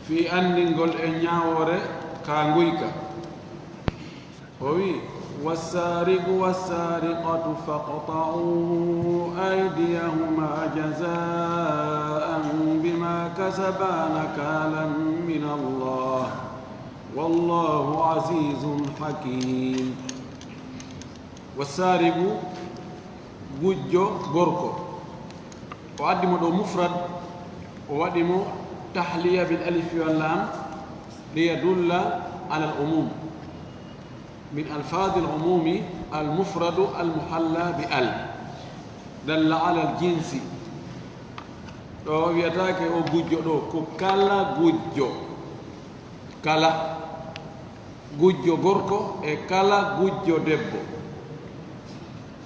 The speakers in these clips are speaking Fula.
fi andingol e ñaawore ka nguyka o wi wassariqu wassariqatu faqta'u aydiyahuma jazaan bima kasaba nakalan min Allah wallahu azizun hakim. wassariqu gujjo gorko o addimo ɗo mufrad o waɗimo tahliya bil alif wal lam liyadulla ala al umum من ألفاظ العموم المفرد المحلى بأل دل على الجنس ɗo wiyatake o gujjo ɗo ko kala gujjo kala gujjo gorko e kala gujjo debbo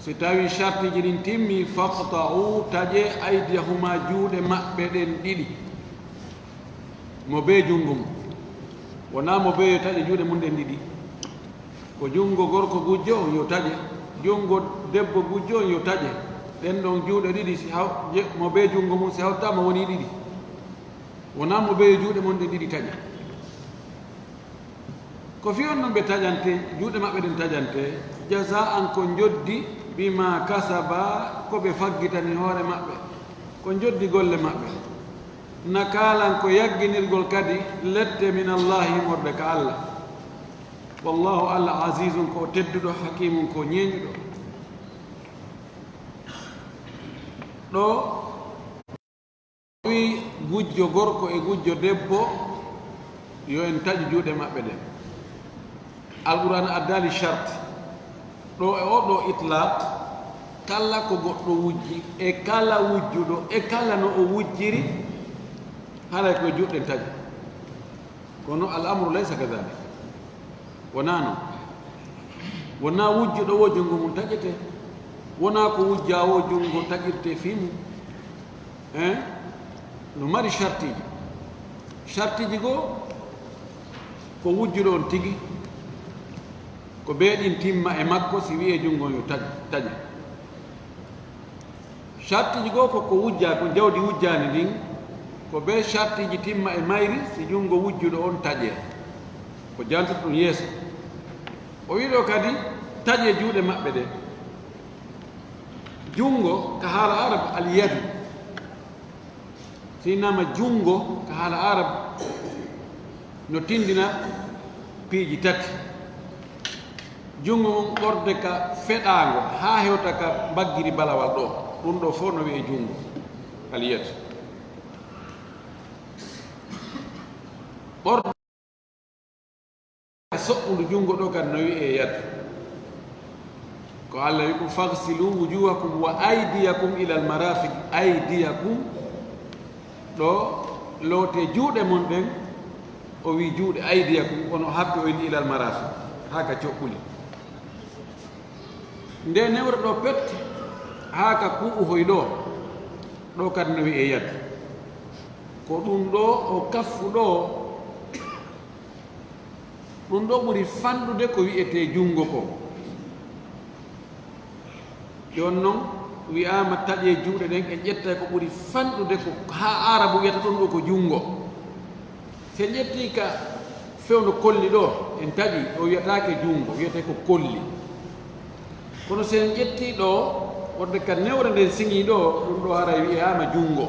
si tawi shartiji ɗin timmi faqta'u taƴe aydiyahuma juuɗe maɓɓe ɗen ɗiɗi mo be jungo mum wona mo be yo taƴe juuɗe mum ɗen ɗiɗi ko jungo gorko gujjo yo taƴe jungo debbo gujjo yo taƴe ɗen ɗon juuɗe ɗiɗi si mo be jungo mum si hawtama woni ɗiɗi wona mo be juuɗe mon ɗe ɗiɗi taƴe ko fi on noon ɓe taƴante juuɗe maɓɓe ɗen taƴante jasa an ko joddi bima kasaba ko ɓe faggitani hoore maɓɓe ko joddi golle maɓɓe nakalan ko yagginirgol kadi lette min allahi morɓe ka Allah wallahu allah azizun ko tedduɗo hakimun ko ñeñuɗo ɗo wi gujjo gorko e gujjo debbo yo en taƴi juuɗe maɓɓe ɗen alqur'an addali charte ɗo e oɗo itlaq kala ko goɗɗo wujji e kala wujjuɗo e kala no o wujjiri haray koye juuɗɗen taƴi kono al amru laysa kadalik wona noon wona wujjuɗo wo junngo mum taƴete wona ko wujja wo junngo taƴirte fi mum no mari chartiji goo ko wujjuɗo on tigi ko beeɗin timma e makko si wiye junngo yo taƴe chartiji goo koko wujja ko jawdi wujjani ndin ko be chartiji timma e mayri si junngo wujjuɗo on taƴe ko jantuɗo ɗum yeeso o wiɗo kadi taƴe juuɗe maɓɓe ɗe jungo ka haala arab alyadu sinama jungo ka haala arab no tindina piiji tati jungo mum ɓorde ka feɗaango haa hewta ka mbaggiri balawal ɗo ɗum ɗo fof no wiye jungo alyadu ɓorde soɓɓudu jungo ɗo kadi no wiye yadu ko allah wi ko fagsilu wujuhakum wa aydiyakum ila almarafiq aydiyakum ɗo loote juuɗe mon ɗen o wi juuɗe aydiyakum ono habbi o ini ila almarafiq haa ka coɓɓuli nde newre ɗo pette haa ka kuɓuhoy ɗo kadi no wiye yadu ko ɗum ɗo o kaffu ɗo ɗum ɗo ɓuri fanɗude ko wiyete jungo ko jon noon wiyama taƴe juuɗe ɗen e ƴetta ko ɓuri fanɗude ko ha arabu wiyata ɗum ɗo ko jungo se ƴetti ka fewno kolli ɗo en taƴi o wiyatake jungo wiyete ko kolli kono se en ƴetti ɗo wonde ka newre nden siŋi ɗo ɗum ɗo ara wiyama jungo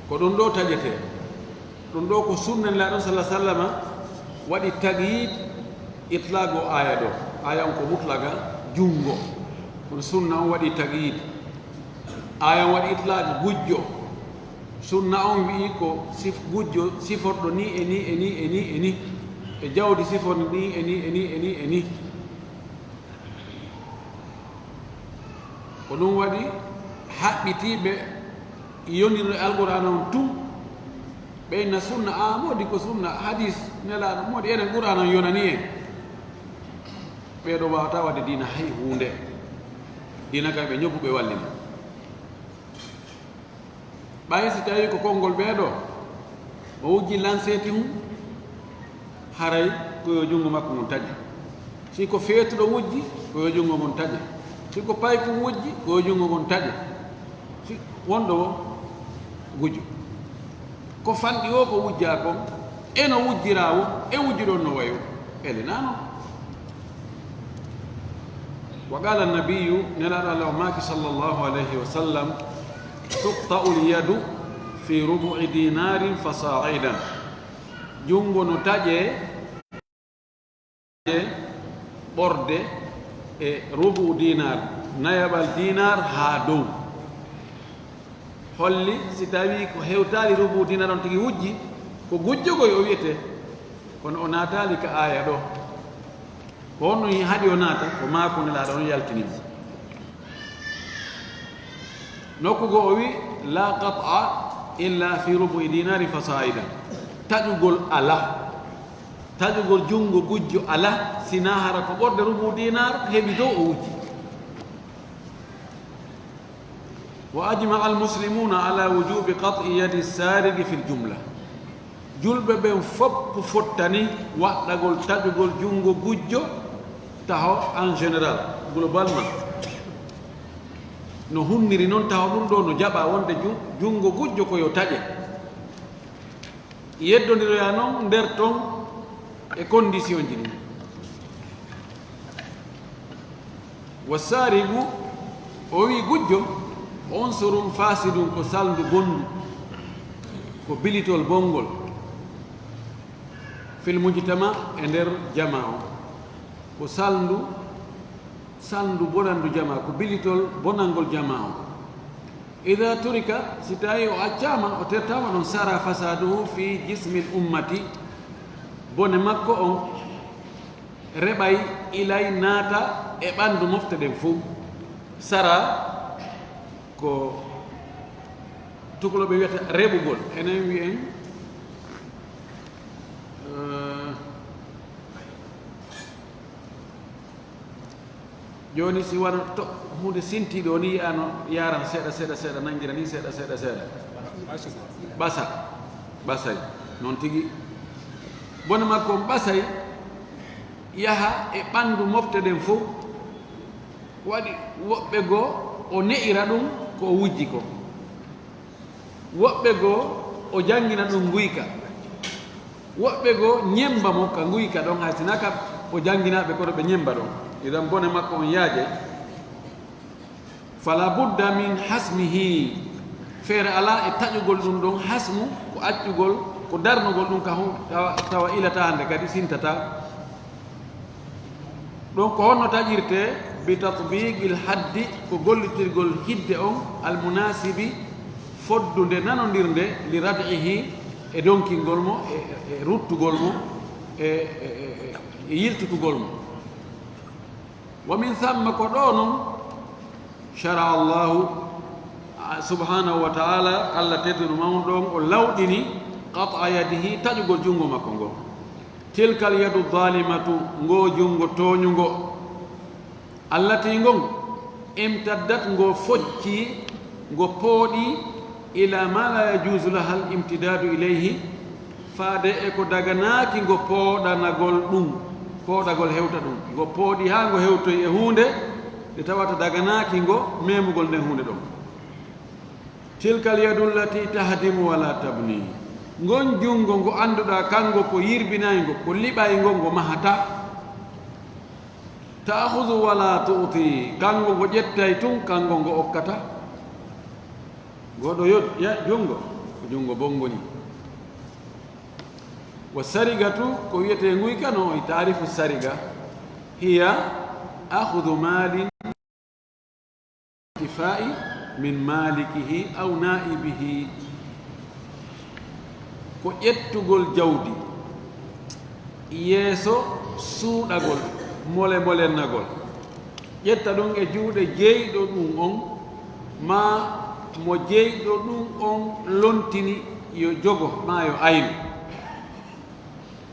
ko ɗum ɗo taƴete ɗum ɗo ko sunnanilaɗon sallah sallama waɗi tagyid itlago aya ɗo aya on ko mutlaga jungo kono sunna on waɗi tagyid aya on waɗi itlago gujjo sunna on wi'i ko gujjo siforɗo ni e ni e ni e ni e ni e jawdi siforɗo ni e ni e ni e ni e ni ko ɗum waɗi haɓɓitiɓe yondirde alqur'an on tum ɓeyna sunna modi ko sunna hadis nelaɗo modi enen qur'an on yonani en ɓeɗo wawata wadde dina hay hunde dina kam ɓe ñoɓuɓe wallina ɓay si tawi ko konngol ɓeeɗo o wujji lanseti mum haray koyo junngo makko mon taƴe si ko feetuɗo wujji koyo junngo mon taƴe si ko payko wujji koyo junngo mon taƴe wonɗo gujjo ko fanɗi o ko wujja kon eno wujjirawo e wujjuɗon no wayo elenano wa qala annabiyu nelaɗo allah o maaki sallllahu alayhi wa sallam tuqta'u lyadu fi rubu'i dinarin fa sa'idan jungo no taƴe ɓorde e rubu dinar nayaɓal dinar ha dow holli si tawi ko hewtali rubu dinar on tigi wujji ko gujjogoy o wiyete kono o naatali ka aya ɗo ko honno haɗi o naata ko maako nelaɗo on yaltinima nokkugo o wi la qat'a illa fi rubu'i dinari fa sa'ida taƴugol ala taƴugol jungo gujjo ala sina hara ko ɓorde rubu dinar heɓi dow o wujji wa ajmaa almuslimuna ala wujubi qat'i yadi sarigi fi ljumla julɓe ɓen fopp fottani waɗɗagol taƴugol jungo gujjo taho en général globalement no hunniri noon tawa ɗum ɗo no jaɓa wonde jungo gujjo koyo taƴe yeddodiroya noon nder ton e condition ji ɗi wa sarigu o wi gujjo on sorum fasidum ko saldu bondu ko bilitol bongol fil mujtama e nder jama o ko sandu bonandu jama ko bilitol bonangol jama o ida turika si tawi o accama o tertama ɗon sara fasaduhu fi jismi l ummati bone makko on reɓay ilay naata e ɓandu mofte ɗen fof sara ko tukuloɓe wiyata reɓugol enen wiyen joni si wano to hunde sintiɗo ni yiyano yaran seeɗa seeɗa seeɗa nangira ni seeɗa seeɗa seeɗa basay noon tigi bone makko ɓasay yaha e ɓandu mofte ɗen fof waɗi woɓɓe goo o ne'ira ɗum ko o wujji ko woɓɓe goo o jangina ɗum nguyka woɓɓe goo ñemba mo ka nguyka ɗon hay sinaka o janginaɓe koto ɓe ñemba ɗon idan bone makko on yaaje fala budda min hasmihi feere ala e taƴugol ɗum ɗon hasmu ko accugol ko darnugol ɗum ka tawa ilata hande kadi sintata ɗon ko honno taƴirte bi tatbiqil haddi ko gollitirgol hidde on almunasibi foddude nanodirde li rad'ihi e donkingol mo e ruttugol mo e yiltutugol mo wa min thamma ko ɗo noon shara allahu subhanahu wa taala allah tedduno mawɗon o lawɗini qat'a yadihi taƴugol jungo makko ngo tilkal yadu zalimatu ngo jungo toñugo allati ngon imtaddat ngo focci ngo pooɗi ila ma la yajuzu laha al imtidadu ilayhi faade e ko daganaki ngo pooɗanagol ɗum pooɗagol hewta ɗum ngo pooɗi ha ngo hewtoy e hunde nde tawata daganaki ngo memugol nden hunde ɗon tilkal yadu llati tahdimu wala tabni ngon jungo ngo annduɗa kango ko yirbinaygo ko liɓaygo ngo mahata ta'khudhu wala tu'ti kango ngo ƴettay tun kango ngo okkata goɗo jungo ko jungo bongoni wa sarigatu ko wiyete nguyka no e tarifu sariga hiya akhudhu malin intifai min malikihi aw naibihi ko ƴettugol jawdi yeeso suuɗagol mole molennagol ƴetta ɗum e juuɗe jeyɗo ɗum on ma mo jeyɗo ɗum on lontini yo jogo ma yo aynu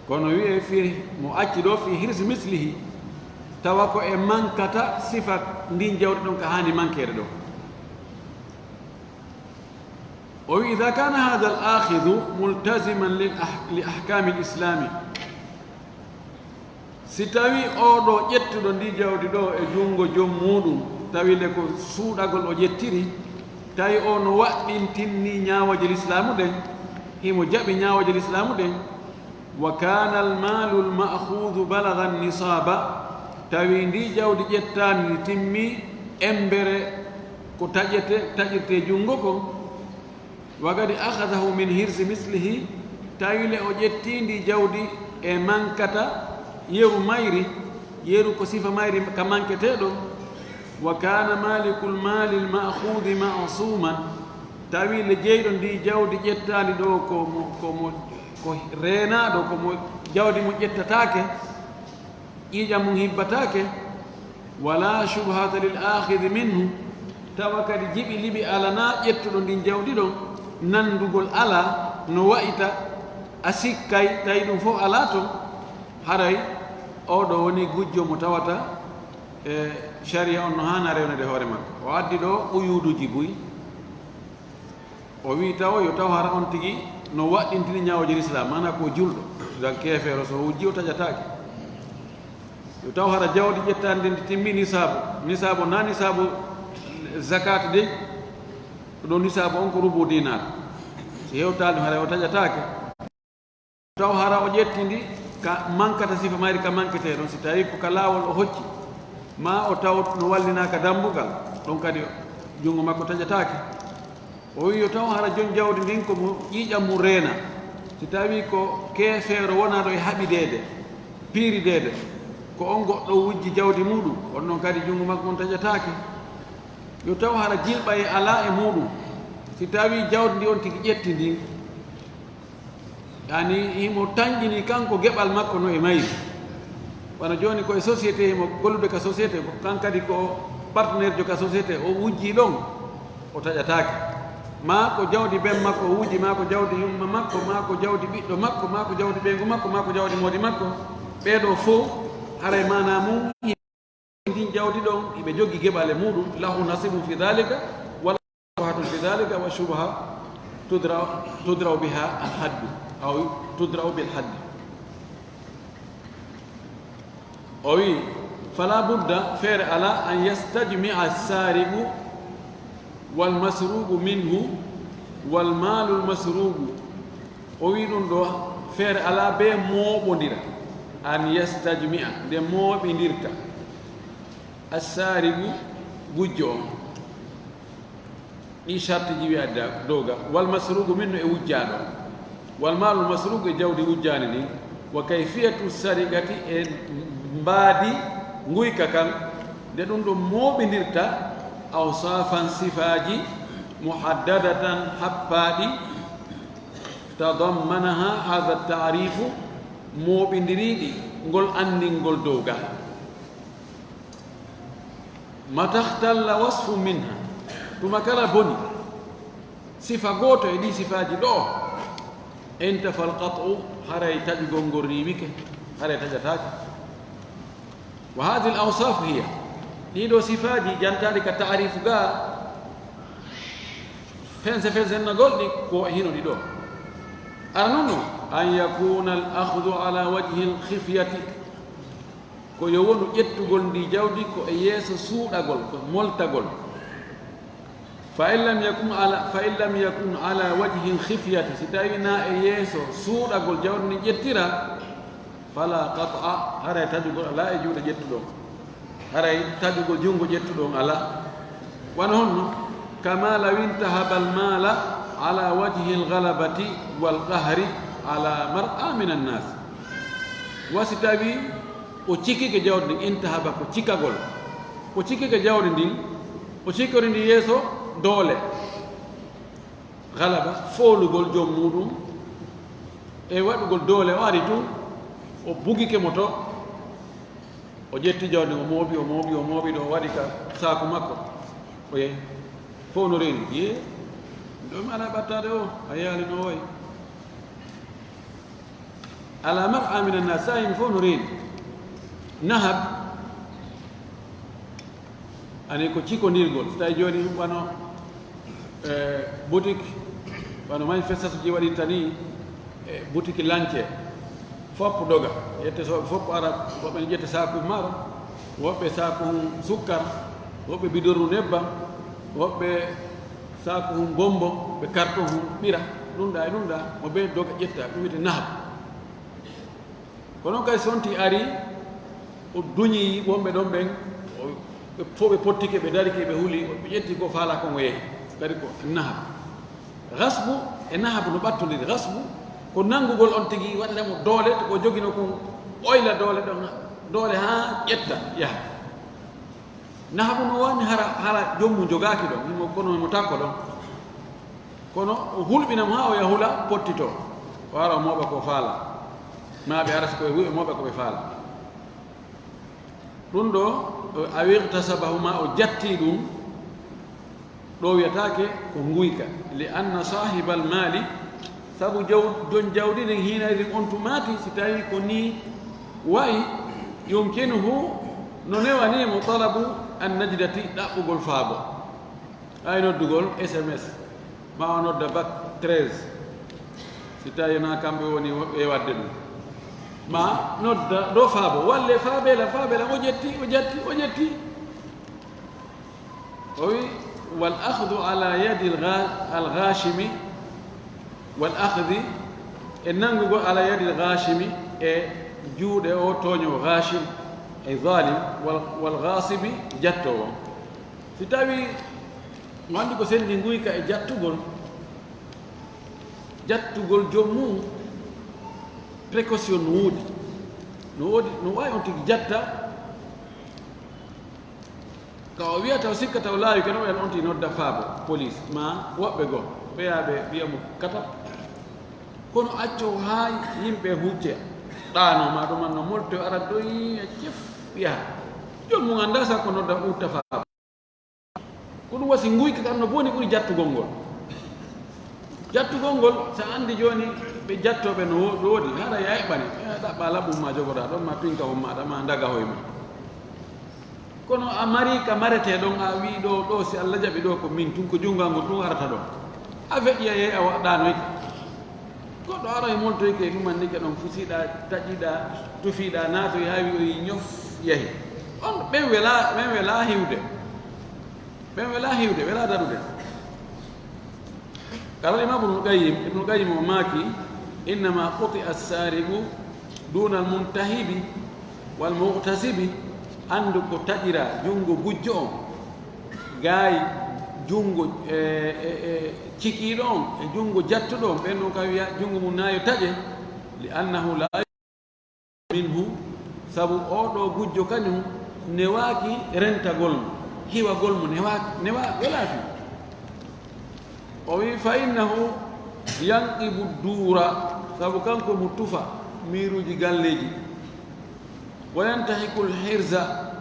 kono wiye fi mo acci ɗo fi hirsi mislihi tawa ko e mankata sifa ndin jawdi ɗon ka hani mankede ɗo o wi ida kana hada al akhidu multaziman li ahkami l islami si tawi oɗo ƴettuɗo ndi jawdi ɗo e jungo joom muɗum tawi nde ko suuɗagol o ƴettiri tawi o no waɗɗintinni ñaawoje l'islamu ɗen himo jaɓi ñaawoje l'islamu ɗen wa kana almalu lma'hudu balaga nisaba tawi ndi jawdi ƴettandi ndi timmi embere ko taƴirte junngo kon wagadi akhadahu min hirsi mislihi tawile o ƴettindi jawdi e mankata yeru mayri yeru ko sifa mayri ka manketeɗo wa kana malikul mali lma'khudi ma'suman tawi le jeyɗo ndi jawdi ƴettandi ɗo ko reenaɗo komo jawdi mo ƴettatake ƴiiƴam mum hibbatake wala shubhata lil akhidi minhu tawa kadi jiɓi liɓi ala na ƴettuɗo ndin jawdi ɗon nandugol ala no wayita a sikkay tawi ɗum fof ala ton haray oɗo woni gujjo mo tawata e sharia on no hana rewnede hoore makko o addi ɗo ɓuyuduji buy o wi taw yo taw hara on tigi no waɗɗintini ñawoje l'islam mana ko julɗo dan keefeero so wujji o taƴatake yo taw hara jawdi ƴettandi ndi timmi nisabu na nisabu zakat de ɗo nisabu on ko rubu dinar so hewtali ɗum hara o taƴatake taw hara o ƴettindi ka mankata sifa mayri ka mankete ɗon si tawi ko ka laawol o hocci ma o taw no wallinaka dambugal ɗon kadi junngo makko taƴatake o wi yo taw hara jon jawdi ndin komo ƴiiƴam mum reena si tawi ko keefeero wona ɗo e haɓideede piirideede ko on goɗɗo wujji jawdi muɗum on noon kadi junngo makko on taƴatake yo taw hara jilɓa e ala e muɗum si tawi jawdi ndi on tigi ƴetti ndin yani himo tañƴini kanko geɓal makko no e mayri wano joni koye société himo gollude ka société ko kan kadi ko partenaire jo ka société o wujji ɗon o taƴatake ma ko jawdi ben makko o wujji ma ko jawdi yumma makko ma ko jawdi ɓiɗɗo makko ma ko jawdi ɓeygu makko ma ko jawdi moodi makko ɓeeɗo fof haray mana mum ndin jawdi ɗon iɓe joggi geɓal e muɗum lahu nasibu fi dhalika wala shubhatun fi dhalika wa shubha tudraw biha alhaddu aw tudraw bilhaddi o wi fala budda feere ala an yastajmia assaribu walmasrubu minhu walmalu lmasrubu o wi ɗum ɗo feere ala be mooɓodira an yastajmia nde mooɓidirta assaribu gujjo on ɗi charte ji wiya dowga walmasrubu minhu e wujjaɗo walmalu lmasrubu e jawdi wujjani ɗin wa kayfiyatu sarigati e mbaadi nguyka kan nde ɗum ɗo mooɓidirta awsafan sifaji muhaddadatan happaɗi tadammanaha hadha tarifu mooɓidiriɗi ngol andingol dowgal matahtalla wasfu minha tuma kala boni sifa goto e ɗi sifaji ɗo intafa alqat'u haray taƴugol ngol riwike haray taƴatake wa hadi l awsaf hiya ɗiɗo sifaji jantaɗi ka tarifu ga fensennagol ɗi ko hino ɗi ɗo ara noon no an yakuna al akhdu ala wajhi l khifyati ko yo wonu ƴettugol ndi jawdi ko e yeeso suuɗagol ko moltagol fa in lam yakun ala wajhi l khifyati si tawi na e yeeso suuɗagol jawdi ndi ƴettira fala qat'a haray taƴugol ala e juuɗe ƴettuɗon haray taƴugol junngo ƴettuɗon ala wano honno kama law intahaba almala ala wajhi algalabati walqahri ala mar'a min annas wasi tawi o cikike jawdi ndin intahaba ko cikagol o cikike jawdi ndin o cikkori ndi yeeso doole galaba foolugol joom muɗum e waɗugol doole o ari tun o bugike mo to o ƴetti jawdi o mooɓi ɗo o waɗi ka saku makko o yehi fof no reeni ye ɗum ala ɓattade o a yaali no woy ala mar'a min annas sa yimi fof no reeni nahab ani ko cikondirgol so tawi jooni wano boutique wano manifestation ji waɗirta ni boutique lance fopp doga yettesoɓe fopp ara woɓɓe ne ƴetta saku maro woɓɓe saku sukkar woɓɓe bidorru nebbam woɓɓe saako hum bombo ɓe carton hum ɓira ɗum ɗa e ɗum ɗa mo ɓe doga ƴetta ɗum wiyete nahab kono kay sonti ari o duñi wonɓe ɗon ɓen ɓe fof ɓe pottike ɓe darike ɓe huuli ɓe ƴetti ko faala kon o yeehi kadi ko nahab gasbu e nahab no ɓattodiri gasbu ko nanngugol on tigi waɗatamo doole to ko jogino kon oyla doole ɗon doole ha ƴetta yaha nahabu no wani hara jommu jogaaki ɗon imo kono mo takko ɗon kono o hulɓinamo ha o yahula pottito o ara o mooɓa ko faala ma ɓe arata koye wi ɓe mooɓa ko ɓe faala ɗum ɗo a wirtasabahuma o jatti ɗum ɗo wiyatake ko nguyka li anna sahiba al mali sabu jon jawdi ɗin hinayrin on tumati si tawi ko ni wayi yumkinuhu no newanimo talabu an najdati ɗaɓɓugol faabo ay noddugol sms ma o nodda bac 13 si tawi na kamɓe woni e wadde ɗum ma nodda ɗo faabo walle faabela o ƴetti o wi wal akhdu ala yadi al ghashimi wal akhdi e nanngugo ala yadi al ghashimi e juuɗe o tooño ghashim e zalim wal ghasibi jattowo si tawi wandi ko sendi nguyka e jattugol jommum précaution no woodi no wawi on tigi jatta ka o wiyata o sikka taw laawi kene wayan on tigi nodda faabo police ma woɓɓe goo ɓeyaɓe wiyamo katab kono acco ha yimɓe hucce ɗanoma ɗum man no molto ara doyi e cef yaha joni mum anda sa ko nodda utta faabo ko ɗum wasi nguyka kam no boni ɓuuri jattugol ngol sa andi joni ɓe jattoɓe no woodi haɗa yayɓani ɗaɓɓa laɓɓum ma jogoɗa ɗon ma pinka hom maɗa ma daga hoye ma kono a mari ka marete ɗon a wi ɗo si Allah jaɓi ɗo ko min tun ko jungal ngol tun arata ɗon a feƴƴiya ye a waɗɗanoyke goɗɗo ara e moltoyke ɗumannike ɗon fusiɗa taƴiɗa tufiɗa naatoy ha wi o yi ñof yahi on ɓen wela hiwde wela darude قال الإمام ابن القيم وماكي إنما قطع السارق دون المنتهب والمغتصب عندك تجرى جنغو بجون غاي جنغو تشيكيرون جنغو جاتدون بأنه كويا جنغو منايو تجي لأنه لا منه سبب أودو بجو كانوا نواكي رنتا غولم هو غولم نواك ولا في o wi fa innahu yanqibu duura sabu kanko mo tufa miruji galleji wa yantahiku lhirsa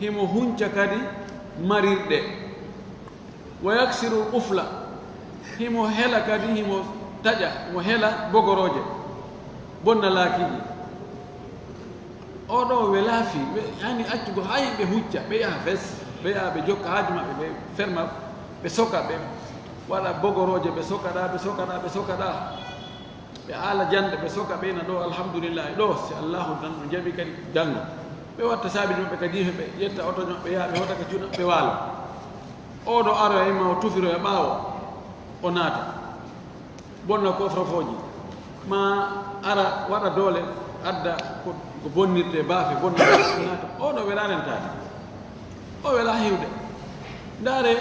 himo hunca kadi marirɗe wa yaksiru ufla himo hela kadi himo taƴa mo hela bogoroje bonna laakiji oɗo welaafi hani accugo ha yimɓe hucca ɓe yaha fes ɓe yaha ɓe jokka haaju maɓɓe ɓe ferma ɓe soka ɓe waɗa bogoroje ɓe sokaɗa ɓe ala jande ɓe soka ɓeyna ɗo alhamdulillah ɗo si allahu tan no jaɓi kadi janngo ɓe watta saabi maɓɓe kadi ɓe ƴetta otoño ɓe yaha ɓe hotaka cuuɗa ɓe waalo oɗo aro e ma o tufiro e ɓaawo o naata bonna kofrofoji ma ara waɗa doole adda ko bonnirde baafe bonna naata oɗo wela rentade o wela hiwde ndaare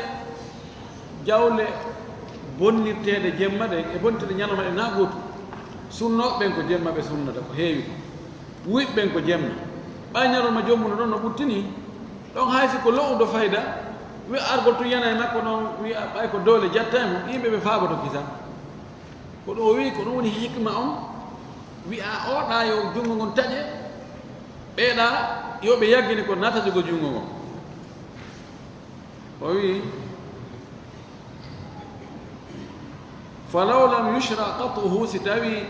jawle bonnirteɗe jemma ɗe e bonnirteɗe ñalawma ɗe na gootu sunnoɓe ɓen ko jemma ɓe sunnata ko heewi wuyɓe ɓen ko jemma ɓa ñalawma jommuno ɗon no ɓuttini ɗon haysi ko lowudo fayda wi argol tun yana e makko ɗon wi ɓay ko doole jattaymo yimɓe ɓe faaboto kisa ko ɗo wi ko ɗum woni hikma on wi'a oɗa yo junngo ngon taƴe ɓeeɗa yoɓe yaggini ko natajogo junngo ngon o wi falaw lam yushra qatuhu si tawi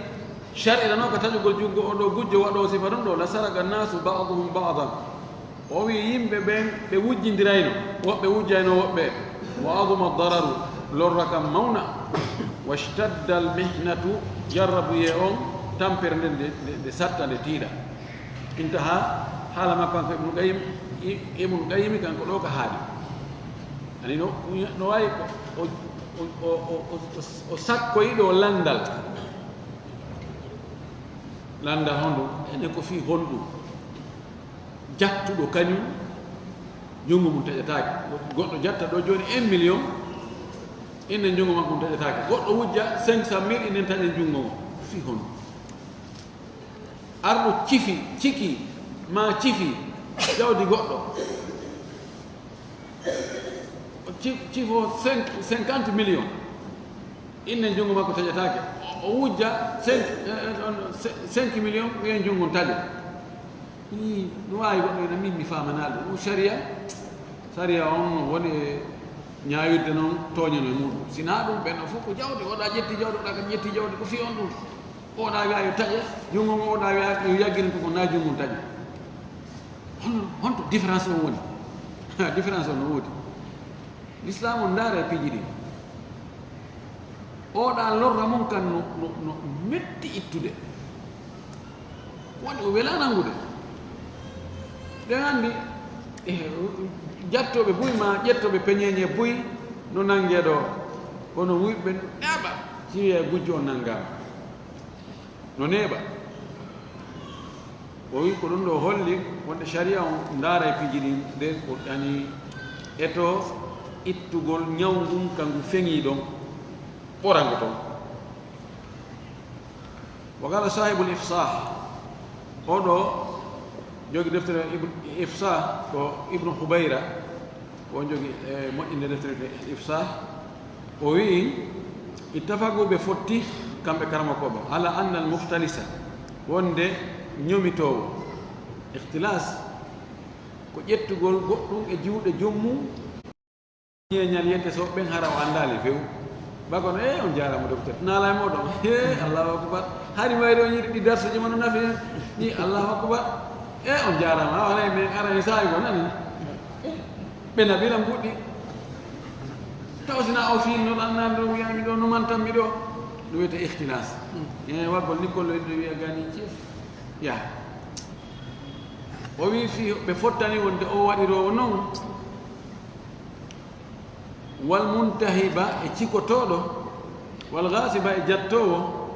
shar'irano ko taƴugol junngo o ɗo gujjo waɗo sifa ɗum ɗo la saraga nnasu baduhum badan o wi yimɓe ɓen ɓe wujjidirayno woɓɓe wujjayno woɓɓe wa aduma dararu lorra kam mawna washtadda almihnatu jarrabuye on tampere nden nde satta nde tiiɗa intaha haala makko kanko ibnu qayimi kanko ɗo ko haali ani no wawi o o sakkoyiɗo landal hondu ene ko fi honɗum jattuɗo kañum junngo mum taƴataake goɗɗo jatta ɗo joni 1 million innen junngo makko mum taƴataake goɗɗo wujja 500 000 innen taƴen junngo o fi hondu arɗo ciki ma cifi jawdi goɗɗo cifo 50 million innen junngo makko taƴataake o wujja 5 million wiyen junngo taƴe no waawi goɗɗo ene min mi faamanaɗo ɗum saria on woni ñaawirde noon tooñano e muɗum sina ɗum ɓenno fof ko jawde oɗa ƴetti jawde oɗa kam ƴetti jawde ko fi on ɗum oɗa wiya yo taƴe junngo ngo oɗa wiya yo yaggini koko na junngo taƴe honto différence o woni différence o no woodi l'islam o ndaara e piiji ɗi oɗa lorra mum kan no metti ittude woni o wela nangude ɗen anndi jattoɓe buy ma ƴettoɓe peñeñe buy no nangeɗo kono wuyɓe neeɓa siwiye gujjo o nanngama no neeɓa o wi ko ɗum ɗo holli wonde sharia o ndaara e piiji ɗi nde ko ɗani eto ittugol ñawngum kangu feŋii ɗon ɓorango toon wa qala sahibul ifsah oɗo jogi deftere ifsah ko ibnu hubayra o jogi moƴƴinde deftere ifsah o wi ittafagu ɓe fotti kamɓe karamakoɓe ala anna al muhtalisa wonde ñomitowo ihtilas ko ƴettugol goɗɗum e juuɗe jommum ñeñal yette so ɓen hara o anndali few bakono on jarama docteur naala e moɗon allahu akbar hari mayri o yiɗi ɗi darsuji ma no nafi hen ni allahu akbar on jarama a wala men arani saawi go nani ɓe nabiram guɗɗi taw sina o fiilno ɗan nan ɗo wiyami ɗo numantanmi ɗo ɗum wiyete ihtilas waggol nikkollo ɗo wiya gani cif ya o wi fi ɓe fottani wonde o waɗirowo noon wal muntahiba e cikotoɗo wal gasiba e jattowo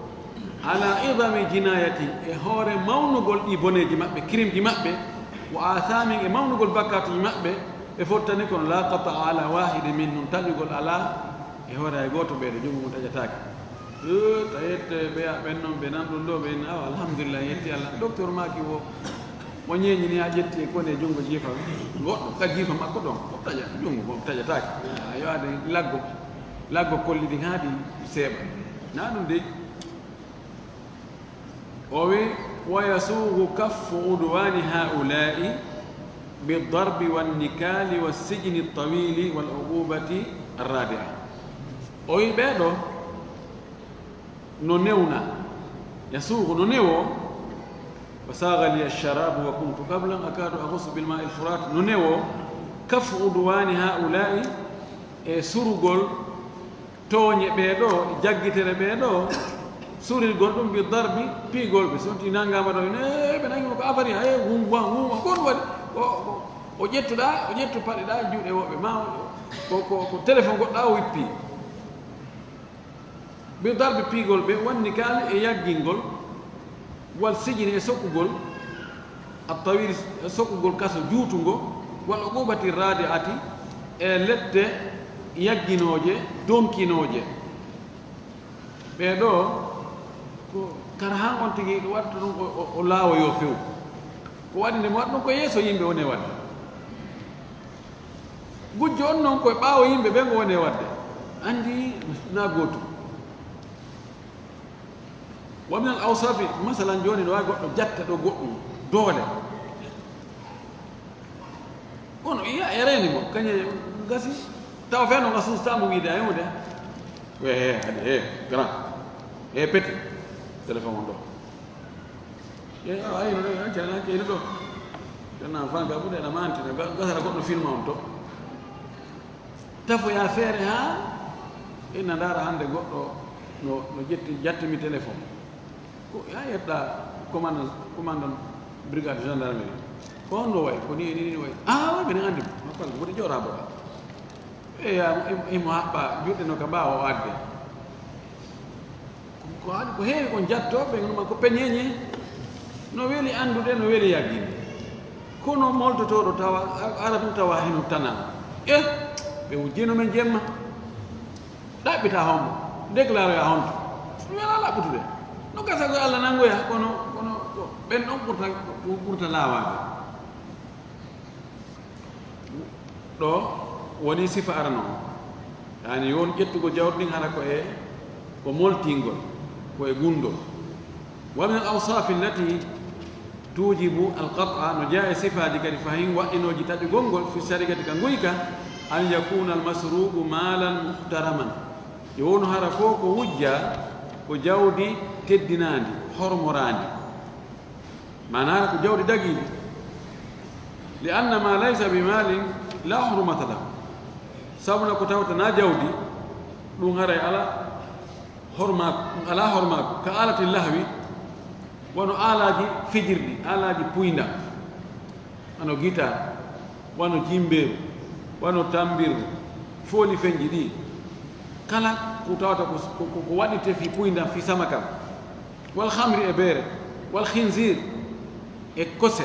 ala idami jinayati e hoore mawnugol ɗi boneji maɓɓe crime ji maɓɓe wa athamin e mawnugol bakkatuji maɓɓe ɓe fottani kono la qata ala wahide min num taƴugol ala e hoore hay goto ɓeeɗo jungo mum taƴatake tawette ɓeya ɓen noon ɓe nan ɗum ɗo ɓe awa alhamdulillah yetti allah docteur maki o ñeñini ha ƴetti e kone junngo jiifa goɗɗo ka jiifa makko ɗon o taƴa junngo mo taƴatake a yowade laggo kolliɗi haadi seeɓa na ɗum dey o wi wa yasuugu kaffu udwani haulai bidarbi wannikali wassijni ltawili wal uqubati arradia o wi ɓeeɗo no newna yasuugu no newo وساغ لي الشراب وكنت قبلا أكاد أغص بالماء الفرات ننو كف عدوان هؤلاء سرغل توني بيدو جاغيتره بيدو سوريغول دum bi darbi pigol be sonti nangama do ne be nangi ko afari hay wumba kon wadi o jettu paɗe ɗa juuɗe woɓɓe ma ko téléphone goɗɗa o wippi bi darbi pigol ɓe wanni kaali e yaggingol wal sijini e sokkugol attawil e sokkugol kaso juutungo wal uqubati radi ati e lette yagginooje donkinooje ɓeeɗo ko kara han on tigi ɗo watta ɗum o laawoyo few ko waɗi nde mo waɗa ɗum ko yeeso yimɓe woni e wadde gujjo on noon koye ɓaawo yimɓe ɓe ngo woni e wadde anndi na gootum wa min al awsafi masalan joni no wawi goɗɗo jatta ɗo goɗɗum doole ono iya e reni mo kañe gasi taw fe no nga sustamo wiide a yewde adi grand petit téléphone on ɗo ayino ɗo ancana keyni ɗo conna fa ga ɓuuɗe ɗa mantine gasata goɗɗo filme on to tafoya feere ha inna ndaara hannde goɗɗo no jattimi téléphone ko ya yetta commandant brigade gendarmerie ko on ɗo way ko ni way way minen anndi mo mappal woɗi jooɗa boɗa imo haɓɓa juɗɗe no ka ɓaawa o adde ko haɗi ko heewi kon jattoɓe numa ko peñeñe no weli anndude no weli yagginde kono moltotoɗo tawa ara ɗum tawa heno tana ɓe wujjino men jemma ɗaɓɓita hombo déclare a honto ɗum wela laɓɓutude no gasa ko Allah nangoya kono ɓen ɗon ɓurta laawade ɗo woni sifa arano o yani yon ƴettugo jawɗi ɗin hara ko moltingol ko e gundol wa min al awsaf allati tujibu al qat'a no jaa e sifaji kadi fahin wa'inoji taƴi gongol fi sharikati ka guyka an yakuna al masrubu malan muhtaraman yo wono hara ko wujja ko jawdi teddinandi hormorandi manara ko jawdi dagiɗi li anna ma laysa bi malin la hurmata lahu sabuna ko tawta na jawdi ɗum haray ala hormako ka alati lahwi wono alaji fijirɗi alaji puyda wano guitar wano jimberu wano tambiru fooli feñji ɗi kala ko tawata ko waɗirte fi puyda fi samakam wal hamri e beere wal khinsir e kose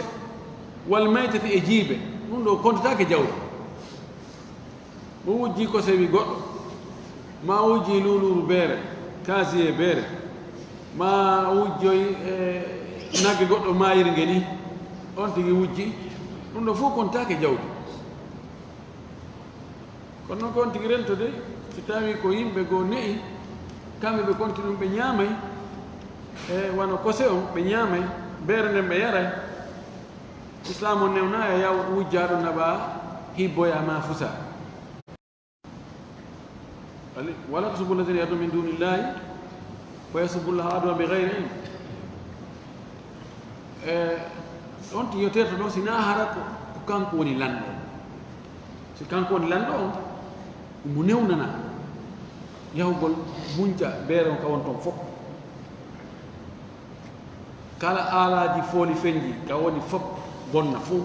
wal maytati e jiibe ɗum ɗo kontatake jawdi mo wujji kose wi goɗɗo ma wujji luluru beere kaasi e beere ma wujjoy nagge goɗɗo mayirnge ni on tigi wujji ɗum ɗo fof kontake jawdi kono noon ko on tigi rentode so tawi ko yimɓe goo ne'i kamɓe ɓe konti ɗum ɓe ñaamay e wano kose on ɓe ñaamay beere nden ɓe yaray islam o newna e yaw wujjaɗo naɓa hibboya ma fusa wala tasubbu alladhina yad'una min dunillahi wa yasubbu llaha adwan bighayri ilm on ti yoterto ɗo sina hara ko kanko woni lanɗo si kanko woni lanɗo on mo newnana yahugol munca beere on ka won toon fof kala aalaji fooli feñji ka woni fof bonna fof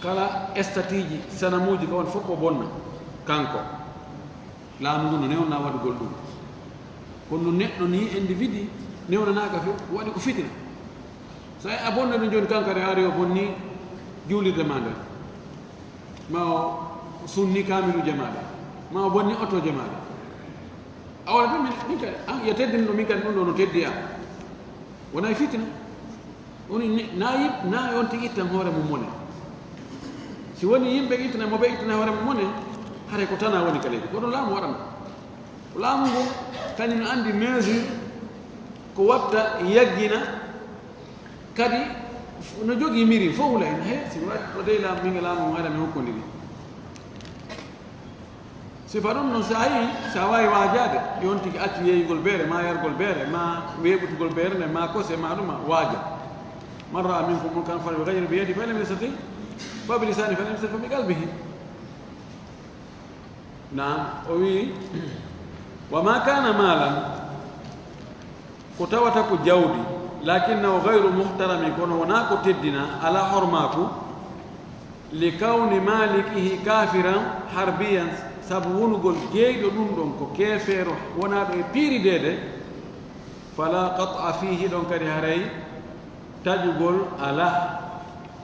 kala estatiji sanamuji ka woni fof o bonna kanko laamu ngu no newna waɗugol ɗum kono neɗɗo ni individu newnanaka fof waɗi ko fitina so a bonna ɗum joni kankare ari o bonni juulirde ma nder ma o sunni kamiluje maɗa ma o bonni otoje maɗa a waɗa ɗum min kadi yo teddini ɗo min kadi ɗum ɗo no teddi am wona fitina woni na on tigi ittan hoore mum mone si woni yimɓe ittana moɓe ittana hoore mum mone hare ko tana woni ka leydi ko ɗon laamu waɗanno ko laamu ngu kañum no anndi mesure ko watta yaggina kadi no jogii miri fof wula hen he si o dey laamu minge laamu mum haɗa mi hokkondiri sifa ɗum noon sa yii sa wawi waajade yon tigi accu yeeyugol beere ma yargol beere ma weeɓutugol beere nde ma kose ma ɗuma waaja man raa minkum munkaran falyughayyirhu bi yadihi fa in lam yastati' fa bi lisanihi fa in lam yastati' fa bi qalbihi naam o wii wa ma kana malan ko tawata ko jawdi lakinnahu gayru muhtarami kono wona ko teddina ala hormaku li kawni malikihi kafiran harbiyan sabu wonugol jeeyɗo ɗum ɗon ko keefeero wonaɗo e piiridede fala qat'a fihi ɗon kadi haray taƴugol ala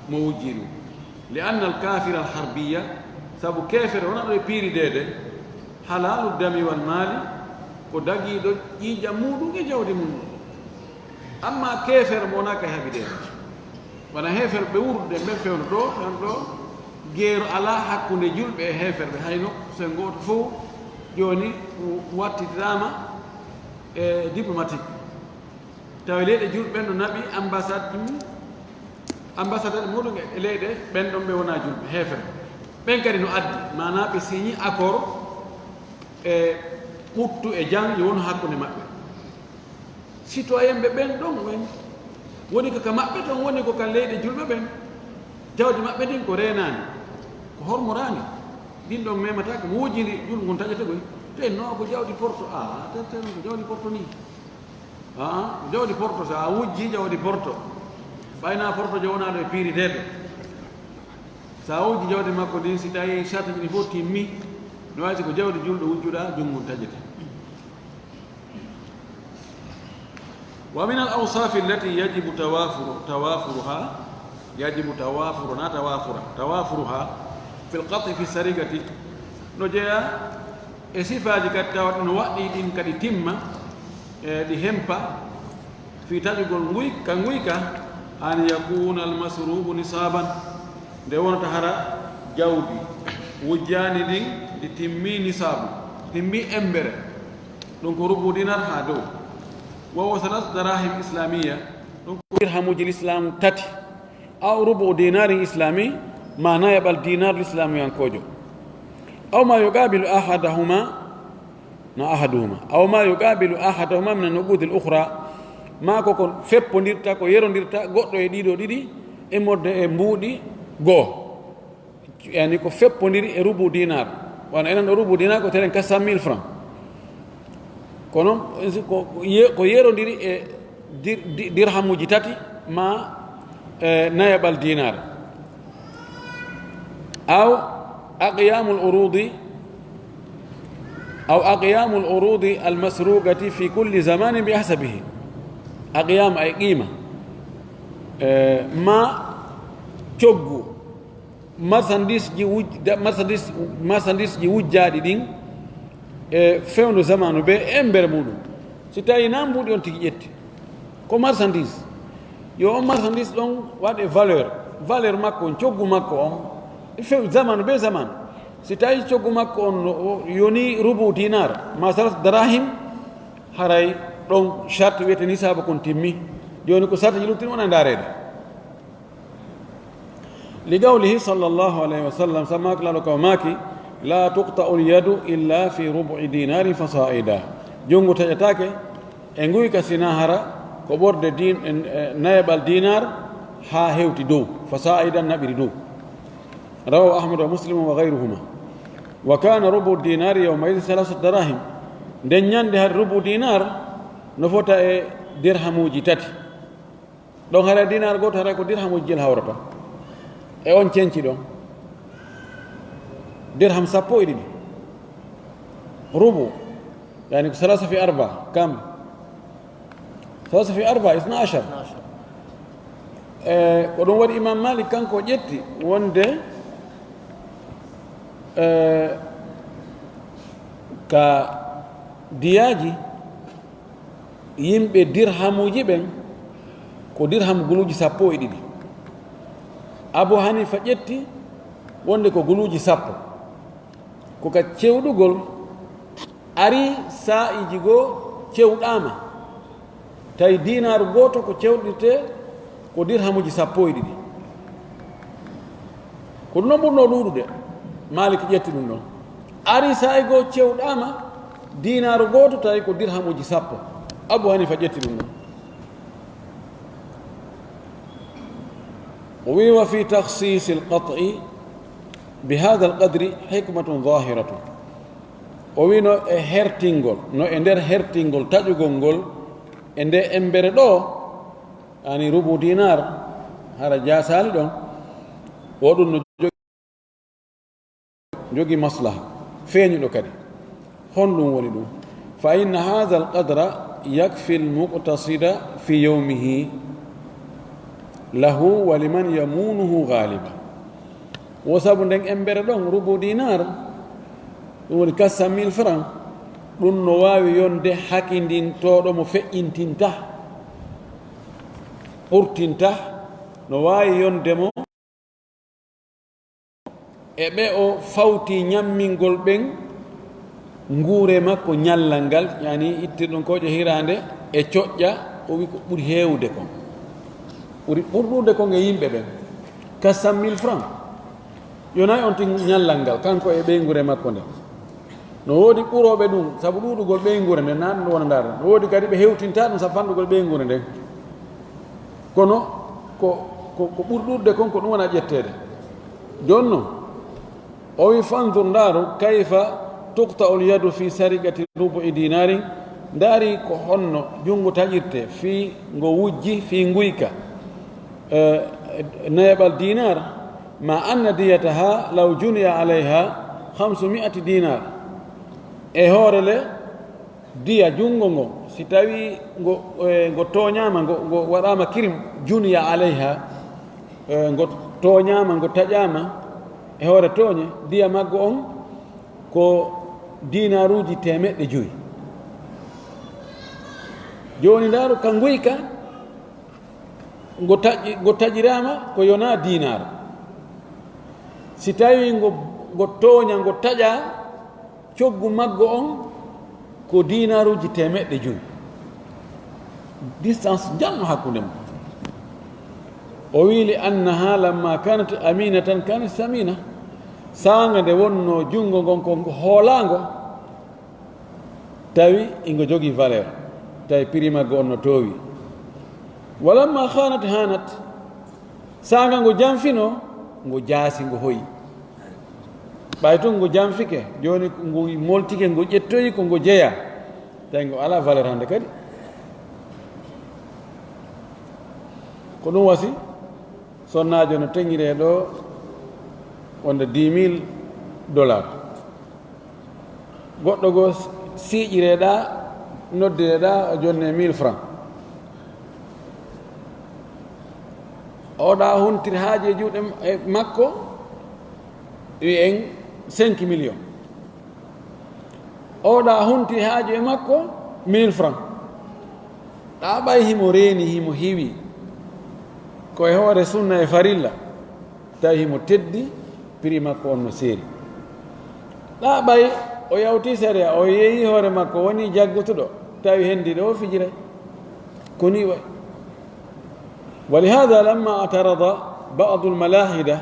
mo wujji ɗum li anna al kafira al harbiya sabu keefere wonaɗo e piiridede halalu dami wal maali ko dagiiɗo ƴiiƴam muɗum e jawdi mum amma keefere mo wonaka e haɓidede wona heefere ɓe wurduɗe ɓe fewno ɗo ɗon ɗo geero ala hakkunde julɓe e heeferɓe hayno so gooto fof jooni wattitama e diplomatique tawi leyɗe julɓe no naɓi ambassade ɗe muɗum e leyɗe ɓen ɗon ɓe wona julɓe heeferɓe ɓen kadi no addi mana ɓe signi accord e ɓuttu e jang yo won hakkunde maɓɓe citoyen ɓe ɓen ɗon woni ko ka maɓɓe ton woni ko ka leyɗe julɓe ɓen jawdi maɓɓe ndin ko renani ko hormorani ɗin ɗon mematake mo wujjiri julɗo ngon taƴete koy te no ko jawdi porto teten ko jawdi porto ni ko jawdi porto so a wujji jawdi porto ɓayna porto jo wonaɗo e piiri deɗo sawuji jawdi makko din si tawi sharta ji fof timmi no wayti ko jawdi julɗo wujjuɗa jungun tajete wa min al awsaf allati yajibu tawafuruha fi l qati fi sarigati no jeeya e sifaji kadi tawaɗo no waɗɗi ɗin kadi timma ɗi hempa fi taƴugol nguyka an yakuna almasrubu nisaban nde wonata hara jawdi wujjani ɗin ɗi timmi nisabu timmi embere ɗum ko rubu dinar ha dow wawo salat darahim islamia ɗum ko dirhamuji l'islamu tati aw rubu dinarin islami ma nayaɓal dinar l'islamiyankojo aw ma yuqabilu ahaduhuma aw ma yuqabilu ahadahuma min an-nuqud al-ukhra ma ko feppondirta ko yerondirta goɗɗo e ɗiɗo ɗiɗi e modde e mbuuɗi goo yani ko feppondiri e rubu dinar wano enen ɗo rubu dinar ko teren 400 000 francs kono ko yerodiri e dirhamuji tati ma nayaɓal dinar aw aqyamul urudi almasrugati fi kulli zamanin bi ahsabihi aqyam ay qima ma coggu marchandise ji wujjaɗi ɗin e fewndu zamanu be embere muɗum si tawi na mbuɗi on tigi ƴetti ko marchandise yo on marchandise ɗon waɗe valeur makko on coggu makko on few zamanu be zamanu si tawi coggu makko on yoni rubu dinar ma salat darahim haray ɗon charte wiyete nisaba kon timmi joni ko sarta ji luttin wona darede li qawlihi sallallahu alayhi wa sallam sammak lalo kaw maki la tuqta'u al-yadu illa fi rubu'i dinarin fasa'ida jongu taƴatake e nguyka sina hara ko ɓorde nayaɓal dinar ha hewti dow fasa'idan naɓiri dow rawahu ahmad wa muslim wa gayruhuma wa kana rubu dinari yawmaidin 3 darahim nden ñande har rubu dinar no fota e dirhamuji tati ɗon hara dinar goto hara ko dirhamuji jel hawrata e on cenci ɗon dirham 12 rubu yani ko 3 في 4 كم 3 في 4 12 ko ɗum waɗi imam malik kanko ƴetti wonde ka diyaji yimɓe dirhamuji ɓen ko dirham guluji 12 Abu Hanifa ƴetti wonde ko guluji 10 ko ka cewɗugol ari sa'iji goo cewɗama tawi dinaru goto ko cewɗirte ko dirhamuji 12 ko ɗum noon ɓurno ɗuɗude Malik ƴetti ɗum ɗon ari sa'i goo cewɗama dinaru goto tawi ko dirhamuji 10 Abu Hanifa ƴetti ɗum ɗon ويوا في تخصيص القطع بهذا القدر حكمة ظاهرة وينو هرتينغول نو اندر هرتينغول تاجوغول اندي امبere ɗo ani rubu dinar hara jasali ɗon oɗum no jogi maslaha feeñuɗo kadi honɗum woni ɗum fa inna hadha alqadra yakfi almuqtasida fi yawmihi lahu wa liman yamunuhu ghaliba wo sabu nden embere ɗon rubu dinar ɗum woni 400 000 francs ɗum no wawi yonde hakkindintoɗo mo feƴƴintinta ɓurtinta no wawi yondemo e ɓe o fawti ñammingol ɓen nguure makko ñallal ngal yani itti ɗum koƴe hirande e coƴƴa o wi ko ɓuri heewde kon ɓuri ɓurɗude kon e yimɓe ɓen 400 000 francs yonayi on ti ñallal ngal kanko e ɓeygure makko nde no woodi ɓuroɓe ɗum sabu ɗuɗugol ɓeygure nde na ɗum wona ndaara no woodi kadi ɓe hewtinta ɗum sabu fanɗugol ɓeygure nden kono ko ɓurɗurde kon ko ɗum wona ƴettede joni noon o wi fandur ndaaru kayfa tuqta'u lyadu fi sarigati rubu'i dinarin ndaari ko honno junngo taƴirte fi ngo wujji fi nguyka nayaɓal dinar ma anna diyataha law juniya alayha 500 dinar e hoorele diya jungo ngo si tawi ngo toñama ngo waɗama kirim juniya alayha ngo toñama ngo taƴama e hoore tooñe diya maggo on ko dinaruji 500 joni ndaaro ka nguyka ngo taƴirama ko yona dinar si tawi ngo tooña ngo taƴa coggu maggo on ko dinaruji 500 distance janno hakkunde mo o wiili annaha lamma kanat aminatan kanat samina sanga nde wonno jungo ngon ko hoolango tawi ingo jogii valeur tawi prix maggo on no toowi walamma khanat hanat sanga ngo jamfino ngo jaasi ngo hoyi ɓay toon ngo jamfike joni ngo moltike ngo ƴettoyi ko ngo jeeya tawi ngo ala valeur hande kadi ko ɗum wasi sonnajo no teŋire ɗo wonde $10,000 goɗɗo goo siiƴireɗa noddireɗa o jonne 1000 francs oɗa huntiri haaji e juuɗe makko wi en 5 millions oɗa huntiri haaji e makko 1000 francs ɗa ɓay himo reeni himo hiwi koye hoore sunna e farilla tawi himo teddi prix makko on no seeri ɗa ɓay o yawti saria o yeeyi hoore makko woni jaggotuɗo tawi hendi ɗo fijiray koni way ولهذا لما اعترض بعض الملاحدة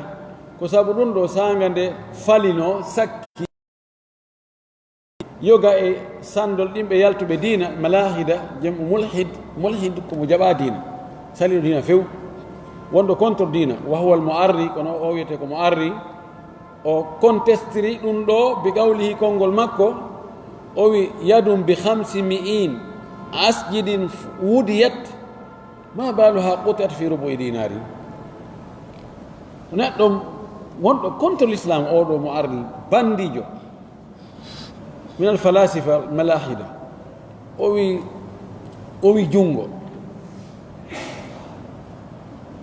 كسابون دو سانغا دي فالينو سكي يوغا اي ساندول ديمبه يالتو be dina malahida jam mulhid ko mo jaba dina sali dina few wondo contre dina wa huwa al muarri kono o wiete ko muarri o contestri dum do bi gawlihi kongol makko o wi yadum bi 500 asjidin wudiyat ما بالها قطعت في ربع دينار ونحن كنت الإسلام أو معرض بانديجو من الفلاسفة الملاحدة أوي جونغو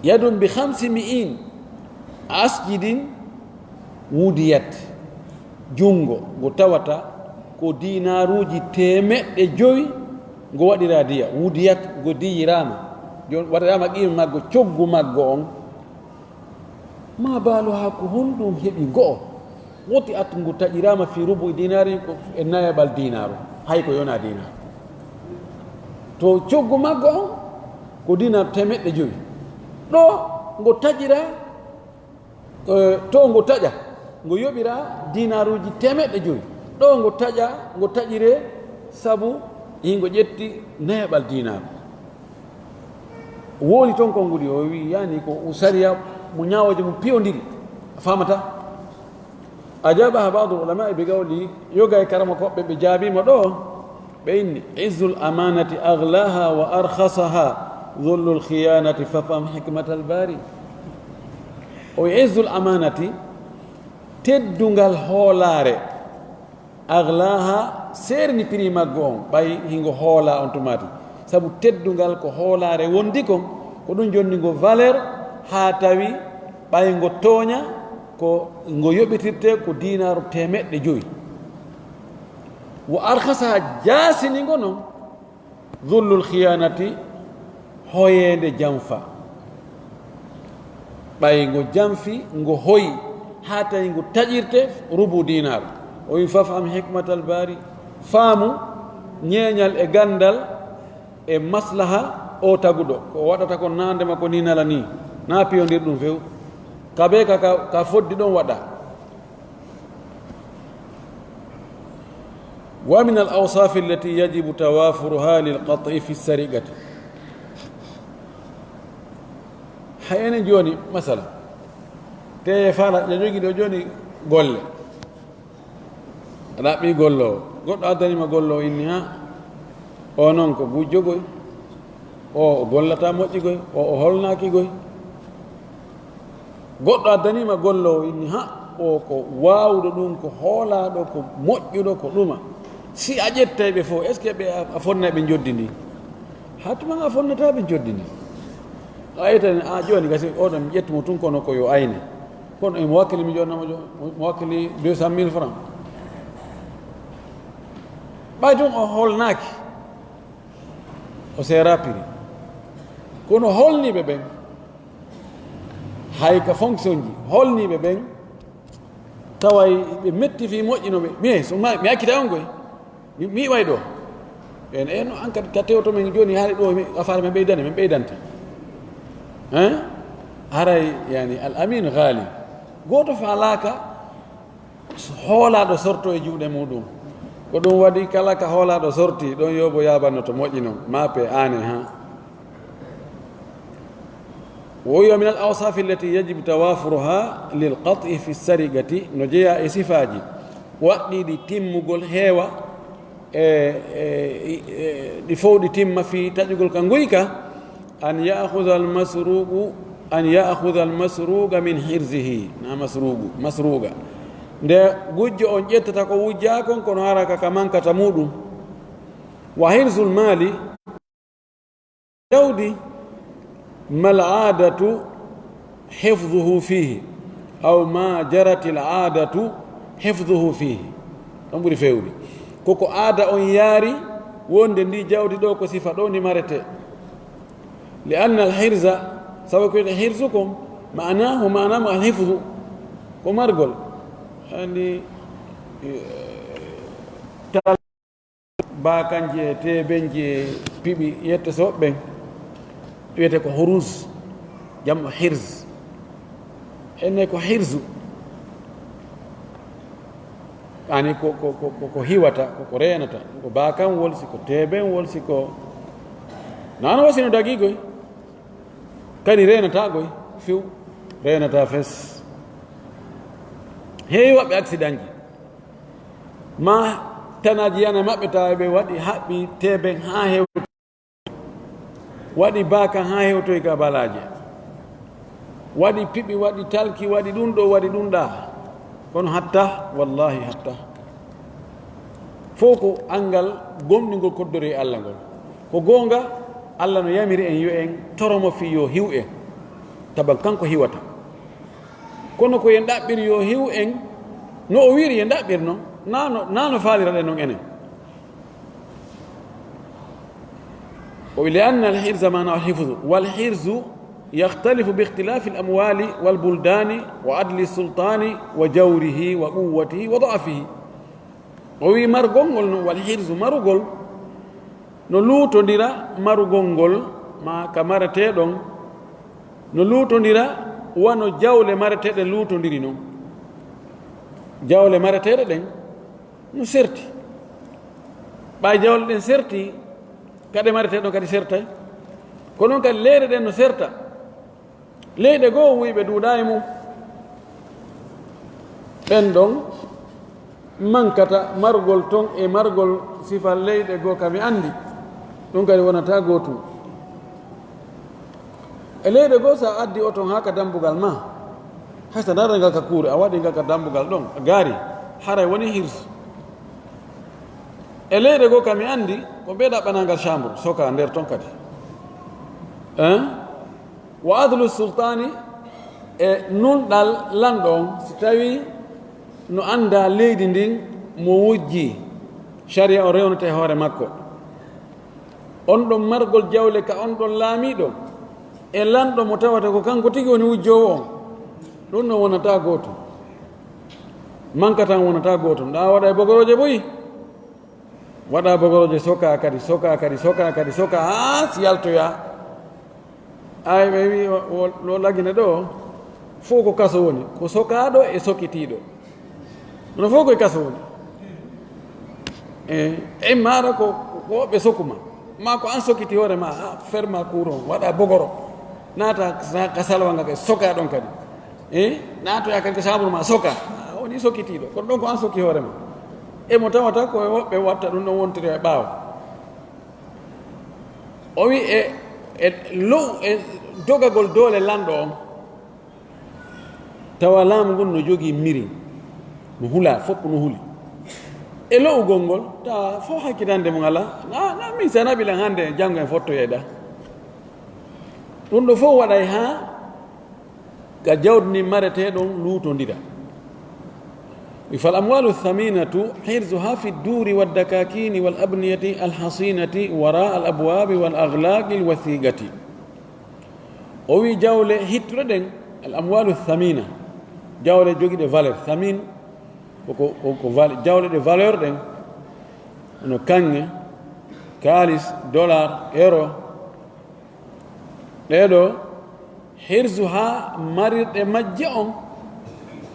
يد ب500 أسجد وديت جونغو غتاوتا كو ديناروجي تيمة جوي غو وادي راديا وديت غو ديراما jon waɗama qima maggo coggu maggo on ma baalo ha ko honɗum heeɓi go'o woti at ngu taƴirama fi rubu dinari ko e nayaɓal dinaru hay ko yona dinar to coggu maggo on ko dinar 500 ɗo ngo taƴira to ngo taƴa ngo yoɓira dinaruji 500 ɗo ngo taƴa ngo taƴire sabu hingo ƴetti nayaɓal dinaru woni toon ko ngudi o wi yani ko usariya mo ñawoje mo piyodiri famata ajabaha badu ulama be gawli yoga e karama koɓɓe ɓe jaabima ɗo ɓe inni izzul amanati aghlaha wa arkhasaha dhullul khiyanati fafam hikmatal bari o izzul amanati teddungal hoolare aghlaha serni prix maggo on ɓay hingo hoola on tumati sabu teddungal ko hoolare wondi kon ko ɗum jonni ngo valeur ha tawi ɓay ngo tooña ko ngo yoɓitirte ko dinaru 500 wo arkasa jaasini ngo noon dhullul khiyanati hoyende jamfa ɓay ngo jamfi ngo hoyi ha tawi ngo taƴirte rubu dinar o wi fafam hikmatal bari faamu ñeeñal e gandal e maslaha o taguɗo ko waɗata ko nande makko ni nala ni na piyodir ɗum few kabe ka foddi ɗon waɗa wa min al awsaf allati yajibu tawafuruha lil qat'i fi sariqati hayene joni masala te fala ya jogi do joni golle raɓɓi gollo goɗɗo addanima gollo inni ha o noon ko gujjogoy o gollata moƴƴigoy o holnaki goy goɗɗo addanima golle o inni ha o ko wawɗo ɗum ko hoolaɗo ko moƴƴuɗo ko ɗuma si a ƴettay ɓe fof est ce que ɓe a fonna ɓe joddini ha tuma a fonnata ɓe joddini a yitani a joni gasi oɗon mi ƴettumo tun kono ko yo ayne kono emo wakkili mi jonnamo mo wakkili 200 000 francs ɓay tun o holnaki o serapiri kono holniɓe ɓen hay ka fonction ji holniɓe ɓen taway ɓe metti fi moƴƴinoɓe mi hakkita on koy mi way ɗo en no an kadi ka tewto men joni haali ɗo affaire men ɓeydane min ɓeydante haray yani al amin ghali goto falaka hoolaɗo sorto e juuɗe muɗum ko ɗum waɗi kala ka hoolaɗo sorti ɗon yobo yabanno to moƴƴino mape ane ha وهي من الأوصاف التي يجب توافرها للقطع في السرقة نجيا إسفاجي وقت دي تيم مقول هوا دي فو دي تيم في تجول كنغويكا أن يأخذ المسروق من حرزه مسروقا nde gujjo on ƴettata ko wujjakon kono haraka ka mankata muɗum wa hirzul mali jawdi ما العادة حفظه فيه أو ما جرت العادة حفظه فيه أمبري فيولي كوكو عادة أن ياري وند دي جاودي دو كو صفة دو مرته لأن الحرز سواء كنت حرزكم معناه الحفظ كمرغل يعني باكانجي تيبنجي بيبي يتسوب بن wiyete ko hurus jamma hirz enne ko hirzu ani ko hiwata ko renata ko bakan wol siko teben wol siko nano wasino dagigoy kani renata goy fiw renata fes heewi waɓɓe accident ji ma tanaji yana maɓɓe tawa ɓe waɗi haɓɓi teben ha hew waɗi baka ha hewtoy ka balaje waɗi piɓi waɗi talki waɗi ɗum ɗo waɗi ɗum ɗa kono hatta wallahi hatta fof ko angal gomɗingol koddori e allah ngol ko goonga allah no yamiri en yo en toromo fi yo hiw en taban kanko hiwata kono ko yen ɗaɓɓir yo hiw en no o wiri yen ɗaɓɓir noon nano faalira ɗen noon enen ولأن الحرز معناه الحفظ والحرز يختلف باختلاف الأموال والبلدان وعدل السلطان وجوره وقوته وضعفه وي مرغونغول والحرز مرغول نلوتو ديرا مرغونغول ما كمارتي دون نلوتو ديرا وانو جاولة مرتي دون لوتو ديري نون جاولة مرتي دون نو سرتي باي جاولة دون سرتي kade marete kadi sertay ko noon kadi leyɗe ɗen no serta leyɗe goo wuyɓe duuɗa e mum ɓen ɗon mankata margol ton e margol sifal leyɗe goo kami andi ɗum kadi wonata gootum e leyɗe goo sa addi o ton ha ka dambugal ma haysa nara ngal ka kuure a waɗi ngal ka dambugal ɗon a gaari haray woni hirse e leyɗe goo kami andi ko ɓeeɗa ɓanangal chambre soka nder ton kadi wa adlu sultani e nunɗal lanɗo on si tawi no anda leydi ndin mo wujji sharia o rewnata e hoore makko on ɗon margol jawle ka on ɗon laamiɗo e lanɗo mo tawata ko kanko tigi woni wujjowo on ɗum no wonata gootum manka tan wonata gootum ɗa waɗa e bogoroje boyi waɗa bogoroje soka kadi ha si yaltoya ay ɓe wi lo lagine ɗo fof ko kaso woni ko sokaɗo e sokitiɗo no fof koye kaso woni e mara ko ɓe sokuma ma ko an sokiti hoore ma ferma courant waɗa bogoro naata ka salwanga kadi soka ɗon kadi naatoya kadi ko chambre ma soka woni sokitiɗo kono ɗon ko an sokki hoore ma emo tawata ko woɓɓe watta ɗum ɗon wontiri e ɓaawo o wi e dogagol doole lanɗo on tawa laamu ngon no jogii miri no hula fof no huli e lowugol ngol tawa fof hakkitande mo ngala na min sana ɓilan hannde janngo en fottoyeeɗa ɗum ɗo fof waɗay haa ka jawdi ndi mareteɗon luutondira فالأموال الثمينة حرزها في الدور والدكاكين والأبنية الحصينة وراء الأبواب والأغلاق الوثيقة وي جولة هتردن الأموال الثمينة جولة جوجي دي فالير ثمين جولة دي فالير دن no kange kalis dollar euro ɗeɗo hirzuha marirɗe majje on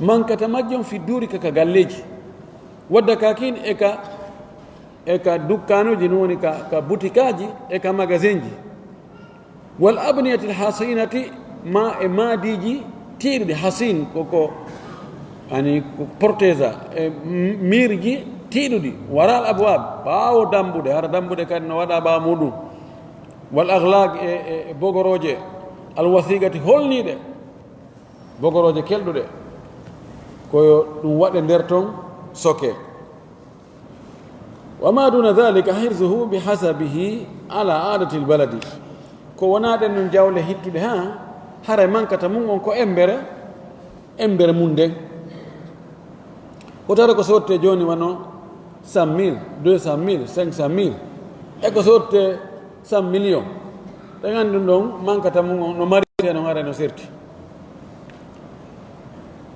mankata majje on fi duuri kaka galleji wadda kakin eka dukkanuji no woni ka butikaji eka magasin ji wal abniyati lhasinati ma e maadiji tiiɗiɗi hasin koko ani portesa e mirji tiiɗuɗi waral abwab ɓaawo dambude hara dambude kadi no waɗa ɓaawa muɗum wal ahlak e bogoroje alwasigati holniɗe bogoroje kelɗuɗe koyo ɗum waɗe nder ton soke wama duna dhalika hirzuhu bihasabihi ala adati lbaladi ko wonaɗen non jawle hittude ha hara mankata mum on ko embere mum nden ko tara ko sotte joni wano 100 000 200 000 500 000 e ko sotte 100 millions ɗe gandi ɗum ɗon mankata mum on no marite no hara no serti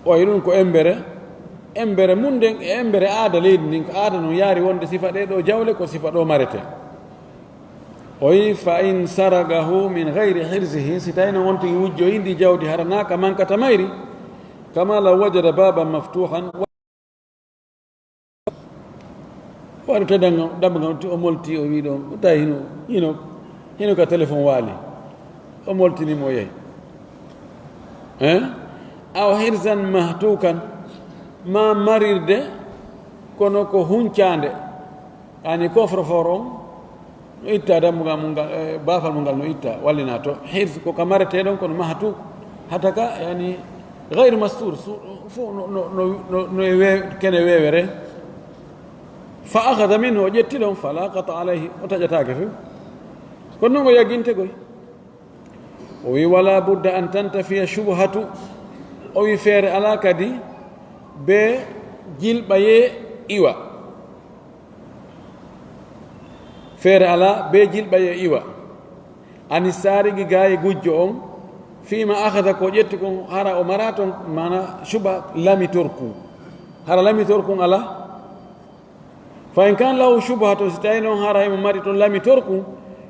oyi ɗum ko embere mum nden e embere aada leydi ndin ko aada no yaari wonde sifa ɗe ɗo jawle ko sifa ɗo marete oyi fa in saragahu min gayri hirsihi si tawi no wontigi wujjo indi jawdi haranaka mankata mayri kama law wajada baban maftuhan waɗo teddanga dambagam o molti o wi ɗon o tawi hino ka téléphone waali o moltinimo o yehi aw hirsan mahtukan ma marirde kono ko huncande ani coffre-fort on no itta dambuga mum ngal baafal mum ngal no itta wallina to hirs ko ka mareteɗon kono mahtuk hataka yani gayre mastour fo no kene weewere fa akhada minhu o ƴetti ɗon fala qata alayhi o taƴatake few kono noon o yagginte koy o wi wala budda an tantafiya shubhatu o wi feere ala kadi be jilɓaye iwa feere ala be jilɓaye iwa ani saarigi gaye gujjo on fima akhada ko ƴetti kon hara o mara ton mana shuba lamitorku hara lamitorku ala fa in kan lahu shubhatu si tawi noon hara emo mari toon lamitorku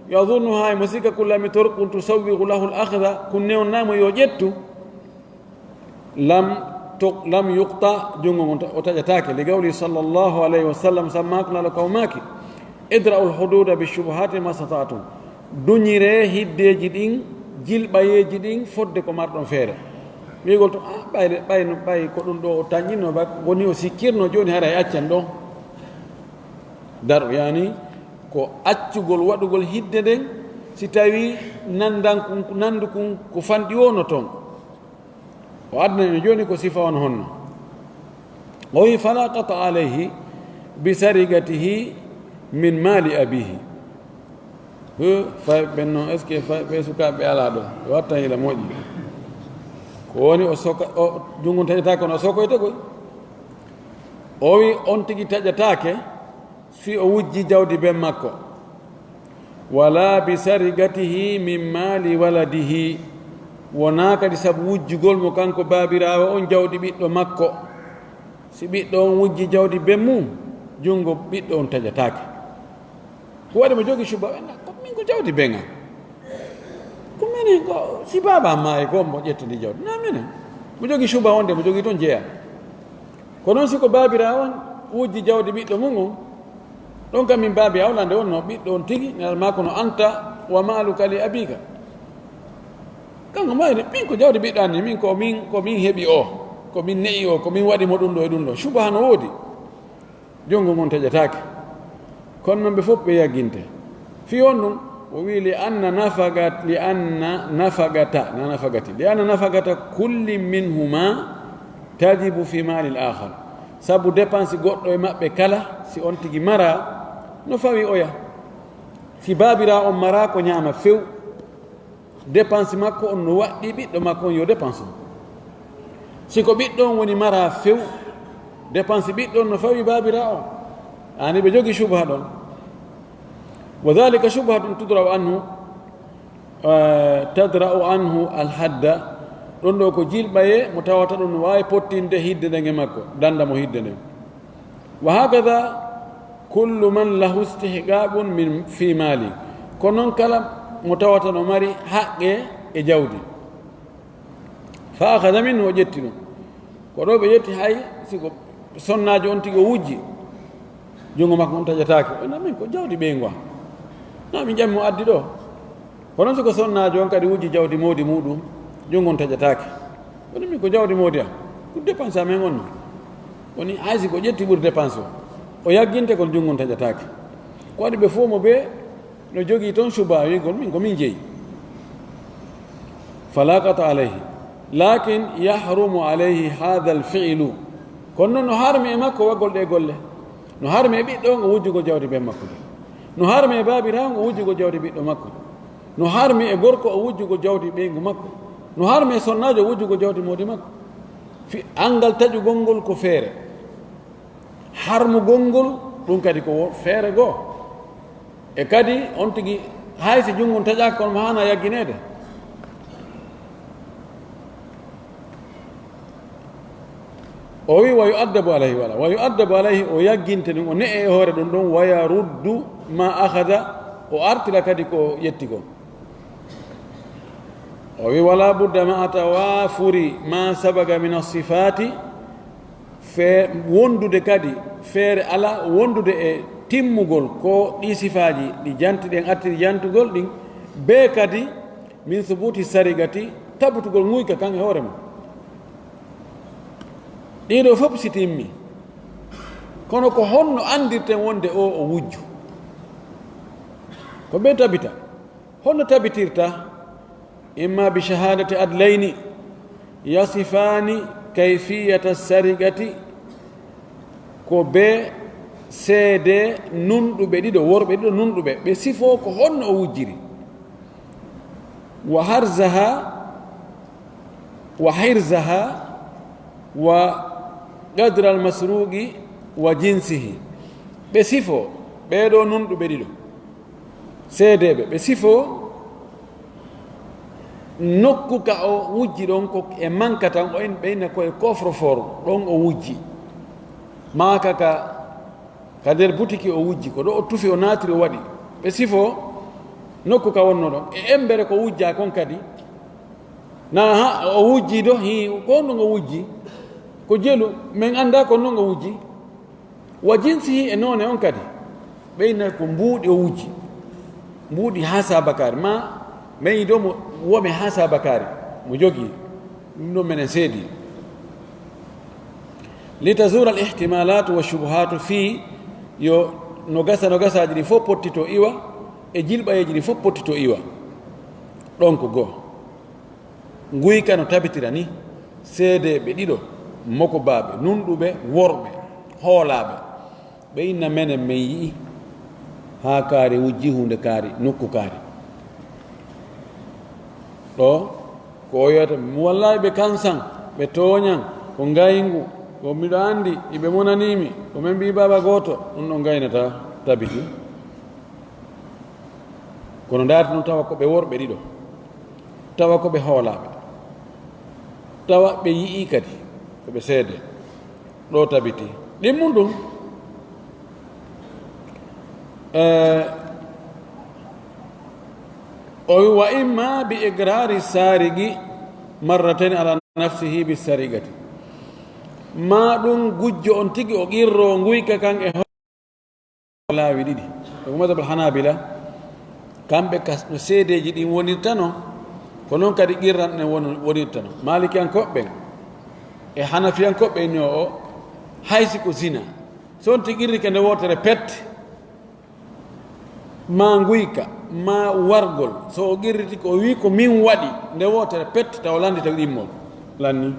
yadunnuha emo sikka ko lamitorku tusawwigu lahu l akhda kun newnnamo yo ƴettu lam yuqta jungo ngon o taƴatake li gawli sallllahu alayhi wa sallam sammakum ala kawmaki idra'u lhududa bishubhati ma statatum duñire hiddeji ɗin jilɓayeji ɗin fodde ko marɗon feere wigol to ɓay ko ɗum ɗo o tañinno ba woni o sikkirno joni hara e accan ɗo daru yani ko accugol waɗugol hidde nden si tawi nandu kum ko fanɗi wono toon o adnani joni ko sifa on honno o wi fala qata alayhi bi sarigatihi min mali abihi fay ɓenno est ce que ɓe sukaɓe ala ɗo ɓe watta hila moƴƴi ko woni o soka o jungo taƴatake on o sokoyte koy o wi on tigi taƴatake fi o wujji jawdi ben makko wala bi sarigatihi min mali waladihi wona kadi sabu wujjugol mo kanko baabirawo on jawdi ɓiɗɗo makko si ɓiɗɗo on wujji jawdi ben mum jungo ɓiɗɗo on taƴatake ko waɗi mo jogi suba ko min ko jawdi benga ko minen ko si baba maayi ko mo ƴettodi jawdi na minen mo jogi suba onde mo jogi toon jeeya ko noon siko baabirawo on wujji jawdi ɓiɗɗo mum on ɗon kam min baabi awlande on no ɓiɗɗo on tigi nenalma kono anta wa maluka li abika kanko mayde min ko jawdi ɓiɗɗo anni min komin heeɓi o komin ne'i o komin waɗimo ɗum ɗo e ɗum ɗo suba no woodi jonngo mon taƴatake kono noon ɓe fof ɓe yagginte fi on ɗum o wi li anna nafagata kulli minhuma tajibu fi mali l-akhar sabu dépense goɗɗo e maɓɓe kala si on tigi mara no fawi oya si baabira on mara ko ñaama few dépense makko on no waɗɗi ɓiɗɗo makko on yo dépense mo siko ɓiɗɗo on woni mara few dépense ɓiɗɗo on no fawi baabira on ani ɓe jogi subha ɗon wa dhalika subhatun tadra'u anhu alhadda ɗon ɗo ko jilɓaye mo tawata ɗum no wawi pottinde hidde nden e makko danda mo hidde nden wa hakada kullu man lahu istihqaqun min fi mali ko noon kala mo tawata no mari haqqe e jawdi fa akhada minhu o ƴetti ɗum ko ɗo ɓe ƴetti hay siko sonnajo on tigi o wujji jungo makko on taƴatake min ko jawdi ɓeygo na min ƴammi o addi ɗo kono siko sonnajo on kadi wujji jawdi mawdi muɗum jungo on taƴatake kono min ko jawdi mawdi am ko dépense amen on woni hay siko ƴetti ɓuuri dépense o yagginte kon jungo on taƴatake ko waɗi ɓe fof mo ɓe no jogii toon suba wigol min komin jeeyi fala qata alayhi lakin yahrumu alayhi hadha alfi'lu kono noon no harmi e makko waggol ɗe golle no harmi e ɓiɗɗo on o wujjugo jawdi ɓen makko no harmi e baabirawo o wujjugo jawdi ɓiɗɗo makko no harmi e gorko o wujjugo jawdi ɓeygu makko no harmi e sonnajo o wujjugo jawdi mawdi makko angal taƴugol ngol ko feere harmugol ngol ɗum kadi ko feere goo e kadi on tigi hay si jungon taƴaka kono mo hana yagginede o wi wa yu'addabu alayhi wala wa yu'addabu alayhi o yagginte ɗum o ne'e e hoore ɗum ɗon wa yaruddu ma akhada o artira kadi ko yetti ko o wi wala budda ma tawafuri ma sabaga min as-sifati fe wondude kadi feere ala wondude e timmugol ko ɗi sifaji ɗi jantiɗen artiri jantugol ɗin be kadi min subuti sarigati tabutugol ŋuyka kan e hoore mum ɗiɗo fof si timmi kono ko honno andirten wonde o wujju ko ɓe tabita honno tabitirta imma bi shahadati adlayni yasifani kayfiyata sarigati ko be seede nunɗuɓe ɗiɗo worɓe ɗiɗo nunɗuɓe ɓe sifo ko honno o wujjiri wa hirzaha wa qadra almasruqi wa jinsihi ɓe sifo ɓeɗo nunɗuɓe ɗiɗo seedeɓe ɓe sifo nokku ka o wujji ɗon ko e manka tan o ɓeyna koye coffre fort ɗon o wujji maka ka nder boutique o wujji ko ɗo o tufi o naatiri o waɗi ɓe sifo nokku ka wonno ɗon e embere ko wujja kon kadi na ha o wujji do ko ɗum o wujji ko jelu min anda ko noon o wujji wa jinsihi e noone on kadi ɓeyna ko mbuuɗi o wujji mbuuɗi ha sabakari ma min do mo womi ha sabakari mo jogii ɗum ɗon minen seedi litazura al ihtimalatu wa shubuhatu fi yo no gasaji ɗi fof pottito iwa e jilɓayeji ɗi fof pottito iwa ɗon ko goo nguyka no tabitira ni seedeɓe ɗiɗo moko baaɓe nunɗuɓe worɓe hoolaɓe ɓe inna menen min yii ha kaari wujji hunde kaari nokku kaari ɗo ko o yiyata wallahi ɓe kansan ɓe tooñan ko ngaygu ko miɗo anndi iɓe monanimi ko min mbi baba gooto ɗum ɗo gaynata tabiti kono ndaati ɗum tawa ko ɓe worɓe ɗiɗo tawa ko ɓe hoolaɓe tawa ɓe yii kadi ko ɓe seede ɗo tabiti ɗimmum ɗum o wi wa imma bi igrari sarigi marratani ala nafsihi bi sarigati ma ɗum gujjo on tigi o qirro nguyka kan e laawi ɗiɗi ko madhabul hanabila kamɓe no seedeji ɗin wonirtano ko noon kadi qirran en wonirtano malikiyankoɓɓen e hanafiyankoɓɓe ni o haysi ko zina so on tigi qirri ke nde wotere pette ma nguyka ma wargol so o qirriti ko wi ko min waɗi nde wotere pette taw landita ɗimmol lanni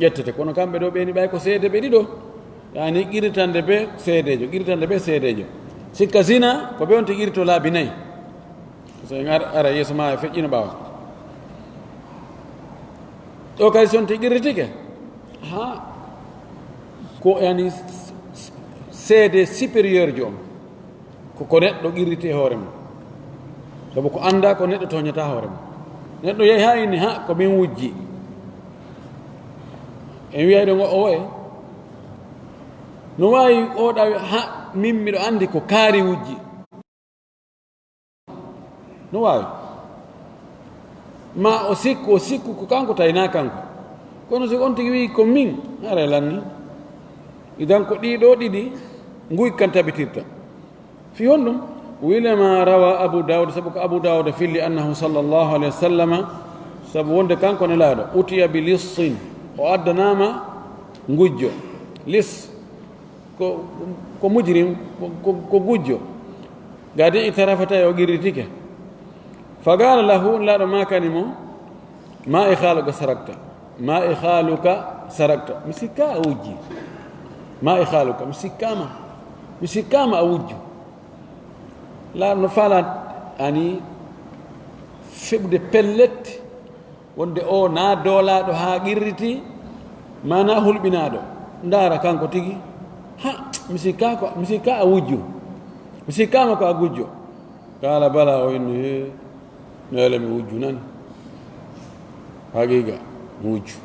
ƴettete kono kamɓe ɗo ɓeni ɓay ko seede ɓe ɗiɗo yani qirtande be seedejo sikka zina ko ɓe on ti qirto laabi nayyi so en ara yeeso ma e feƴƴino ɓawa ɗo kadi son ti qirritike ha ko yani seede supérieur jo on ko neɗɗo qirriti e hoore mum sabu ko anda ko neɗɗo toñata hoore mum neɗɗo yehi ha inni ha ko min wujji en wiyay ɗo o e no wawi oɗa ha min miɗo andi ko kaari wujji no wawi ma o sikku ko kanko tawina kanko kono so on tigi wi ko min ara lanni idan ko ɗiɗo ɗiɗi guykan tabitirta fi honɗum wilema rawa abu daoud sabu ko abu daoud filli annahu sallllahu alayhi wa sallama sabu wonde kanko ne laaɗo utiya bi lissin o addanama gujjo lis ko mujrim ko gujjo gadi itarafata e o qirritike fa qala lahu laaɗo makani mo ma e haaluka sarakta mi sikka a wujji ma e haaluka mi sikkama a wujju laaɗo no faala ani feɓde pellet wonde o na doolaɗo ha qirriti mana hulɓinaɗo ndaara kanko tigi ha mi sikka a wujju mi sikkama ko a gujjo kala bala o inno he no ele mi wujju nani haqiqa mi wujju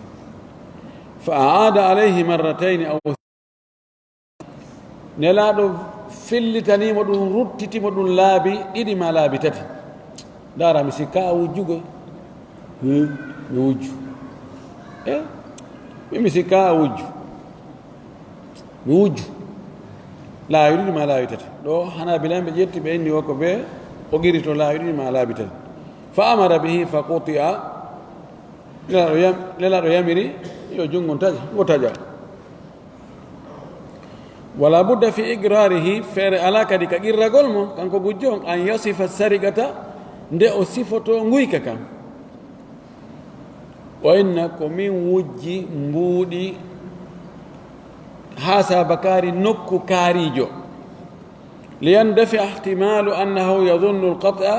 fa aada alayhi marratayn aw nelaɗo fillitanimo ɗum ruttitimo ɗum laabi ɗiɗi ma laabi tati ndaara mi sikka a wujjugoy mi wujju mi sikka a wujju mi wujju laawi ɗiɗi ma laawi tati ɗo hana bilamɓe ƴetti ɓe inni o ko ɓe o qirito laawi ɗiɗi ma laabi tati fa amara bihi fa qutia nelaɗo yamiri yo jungo ngo taƴa wala budda fi igrarihi feere ala kadi ka qirragol mo kanko gujjo on an yasifa sarigata nde o sifoto nguyka kam o inna ko min wujji mbuuɗi ha sabakari nokku kaarijo liyandafi ihtimalu annahu yadunnu alqat'a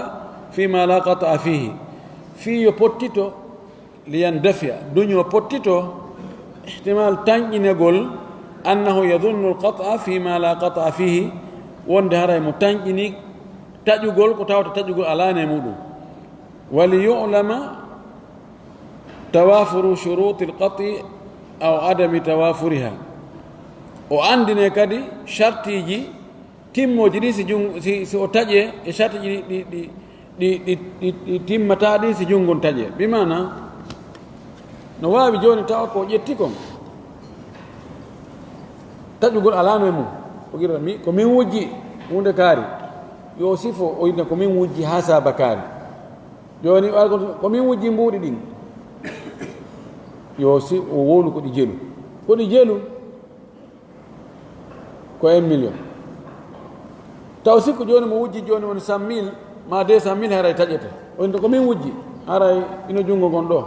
fima la qat'a fihi fiyo pottito liyandafiya duño pottito ihtimal tanƴinegol annahu yadunnu alqat'a fima la qat'a fihi wonde haray mo tanƴini taƴugol ko tawta taƴugol alane muɗum waliyulama tawafuru shuruti alqat'i aw adami tawafuriha o andine kadi chartiji timmoji ɗi si o taƴe e chartiji ɗi timmata ɗi si jungon taƴe bimana no wawi joni tawa ko ƴetti kon taƴugol alano e mum o gira ko min wujji hunde kaari yo sifo o yinna ko min wujji ha saba kaari joni ko min wujji mbuuɗi ɗin yo si o wowlu ko ɗi jelu ko 1 million taw sikku joni mo wujji joni woni 100 000 ma 200 000 haray taƴete o yinta ko min wujji haray ino jungo gon ɗo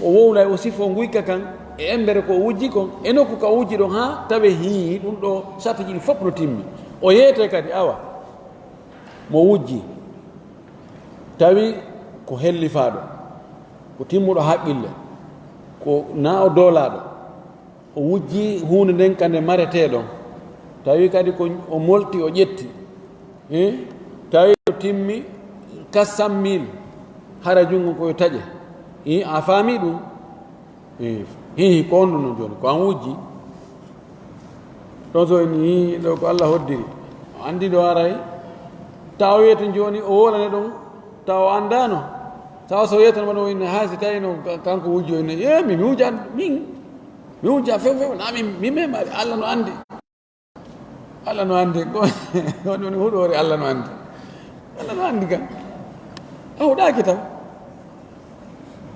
o wowlay o sifo guyka kan e embere ko wujji kon e nokku ka wujji ɗon ha tawe hii ɗum ɗo sartiji ɗi fof no timmi o yeete kadi awa mo wujji tawi ko hellifaɗo ko timmuɗo haqqille ko na o doolaɗo o wujji hunde nden kande mareteɗon tawi kadi ko o molti o ƴetti tawi o timmi 400 000 hara jungo koye taƴe a faami ɗum hihi ko onɗu noon joni ko an wujji ɗon so ni ɗo ko Allah hoddiri o andi ɗo aray taw wiyete joni o wolane ɗum taw o andano tawa so wiyetano waɗo inne ha si tawino kanko wujji o inne mi wujja mi wujja few na mi mema Allah no andi ko woni huɗore Allah no andi kam a huɗaki taw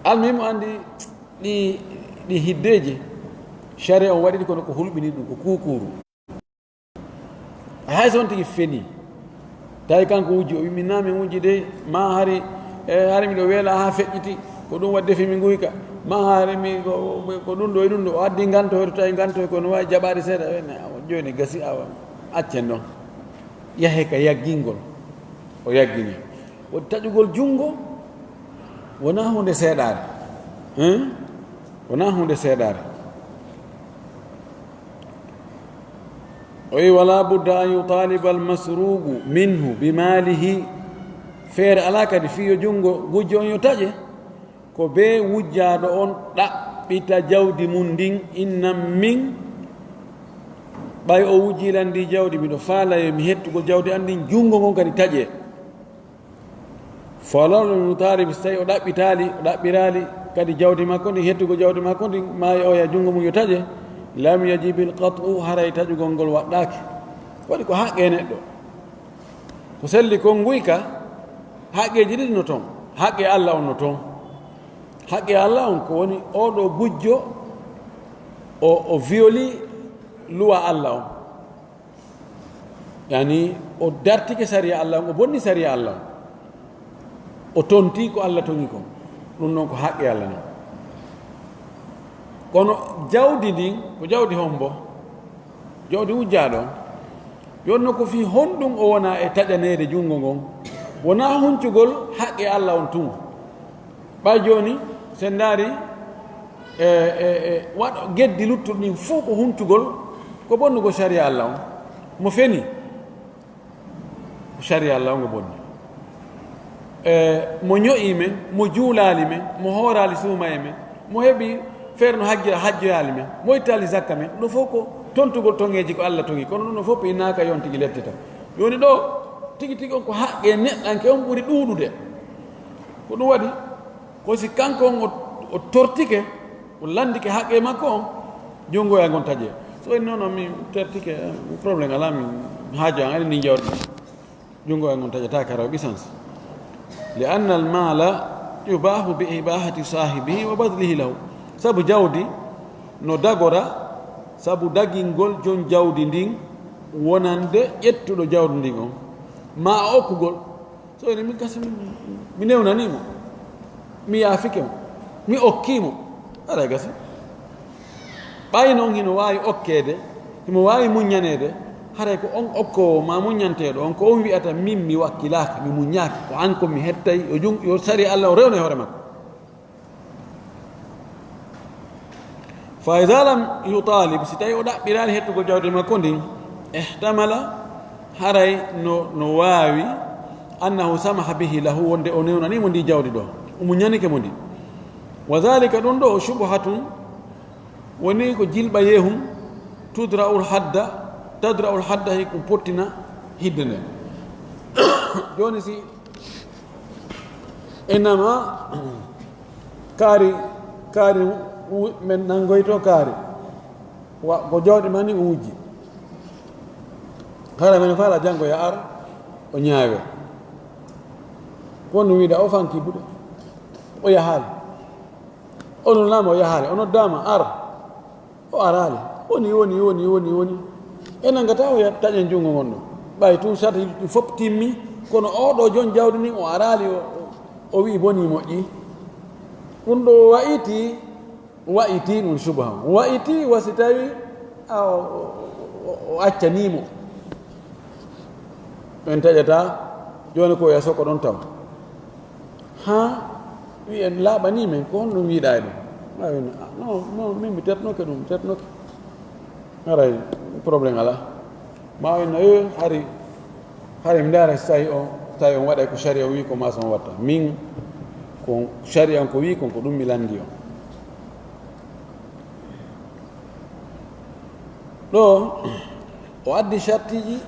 almimo andi ɗi hiddeji sharia on waɗiɗi kono ko hulɓini ɗum ko kukuru hay so on tigi feni tawi kanko wujji o wi min na min wujji de ma hari miɗo weela ha feƴƴiti ko ɗum wadde fi min guyka mahare mi ko ɗum ɗo e ɗum ɗo o addi gantoyto tawi gantoy kono wawi jaɓade seeɗa wene joni gasi awa accen ɗon yahe ka yaggingol o yaggini woɗi taƴugol junngo wona hunde seeɗare wona hunde seeɗare o wi wala budda an yutaliba almasrugu minhu bimalihi feere ala kadi fiyo junngo gujjo on yo taƴe ko be wujjaɗo on ɗaɓɓita jawdi mum ndin innan min ɓay o wujjilan ndi jawdi miɗo faalayo mi hettugo jawdi an ndin junngo ngon kadi taƴe falawno mutaribi so tawi o ɗaɓɓitali o ɗaɓɓirali kadi jawdi makko ndi hettugo jawdi makko ndi maayi oya junngo mum yo taƴe lam yajibil qat'u haray taƴugol ngol waɗɗaki waɗi ko haqqe neɗɗo ko selli kon nguyka haqqeji ɗiɗi no toon haqqe Allah on no toon haqqe Allah on ko woni oɗo gujjo o violi luwa Allah on yani o dartike sariya Allah on o bonni sariya Allah on o tonti ko Allah tongi kon ɗum noon ko haqqe Allah noon kono jawdi ndin ko jawdi hombo jawdi wujjaɗo on yonno ko fi honɗum o wona e taƴanede junngo ngon wona huncugol haqqe Allah on tun ɓay joni sen daari waɗa geddi luttuɗo ɗin fof ko huncugol ko bonnugo sharia Allah on mo feni ko sharia Allah on ngo bonni mo ño'i men mo juulali men mo hoorali suuma e men mo heɓi feere no hajjoyali men mo ittali zakka men ɗo fof ko tontugol tongeji ko Allah tongi kono ɗum no fof ko innaka yon tigi letteta joni ɗo tigi tigi on ko haqqe neɗɗanke on ɓuri ɗuuɗude ko ɗum waɗi ko si kanko on o tortike o landike haqqe makko on jonngoya gon taƴe so en noon mi tertike probléme ala mi haajo an aɗa ni jawɗi jonngoya gon taƴata karaw ɓisance li anna al mala yubahu bi ibahati sahibihi wa badlihi lahu sabu jawdi no dagora sabu dagingol jon jawdi ndin wonande ƴettuɗo jawdi ndin on ma okkugol so ene min kasi mi newnanimo mi yaafike mo mi okkimo aɗa gasi ɓay noon hino wawi okkede himo wawi muñanede haray ko on okkowo ma muñanteɗo on ko on wiyata min mi wakkilaka mi muñaki ko an ko mi hettay yo sari Allah o rewna e hoore makko fa ida lam yutalib si tawi o ɗaɓɓirani hettugo jawdi makko ndin ihtamala haray no waawi annahu samaha bihi lahu wonde o newnanimo ndi jawdi ɗo o muñanike mo ndi wa dhalika ɗum ɗo shubhatun woni ko jilɓa yehum tadra'ul hadda hi ko pottina hidde nde joni si enama kaari men nangoyto kaari ko jawɗi man ni o wujji hara men faala janngo ya ar o ñaawe kono wiida o fanki buɗe o yahaali onon laama o yahaali o noddaama ar o araali woni enen ngata o taƴen junngo ngon ɗo ɓay tout sata ɗi fof timmi kono oɗo jon jawdi ni o araali o wii boni moƴƴi ɗum ɗo wa'iti ɗum subha wa'iti wasi tawi o accanimo ɓen taƴata joni ko yeeso ko ɗon taw ha wi en laaɓani men ko honɗum wiiɗa e ɗum non min mi ternoke ɗum ternoke aray probléme ala ma en hari mi ndaara tawi on waɗay ko sharia o wi ko mason watta min ko sharia on ko wi kon ko ɗum mi landi on ɗo o addi chartiji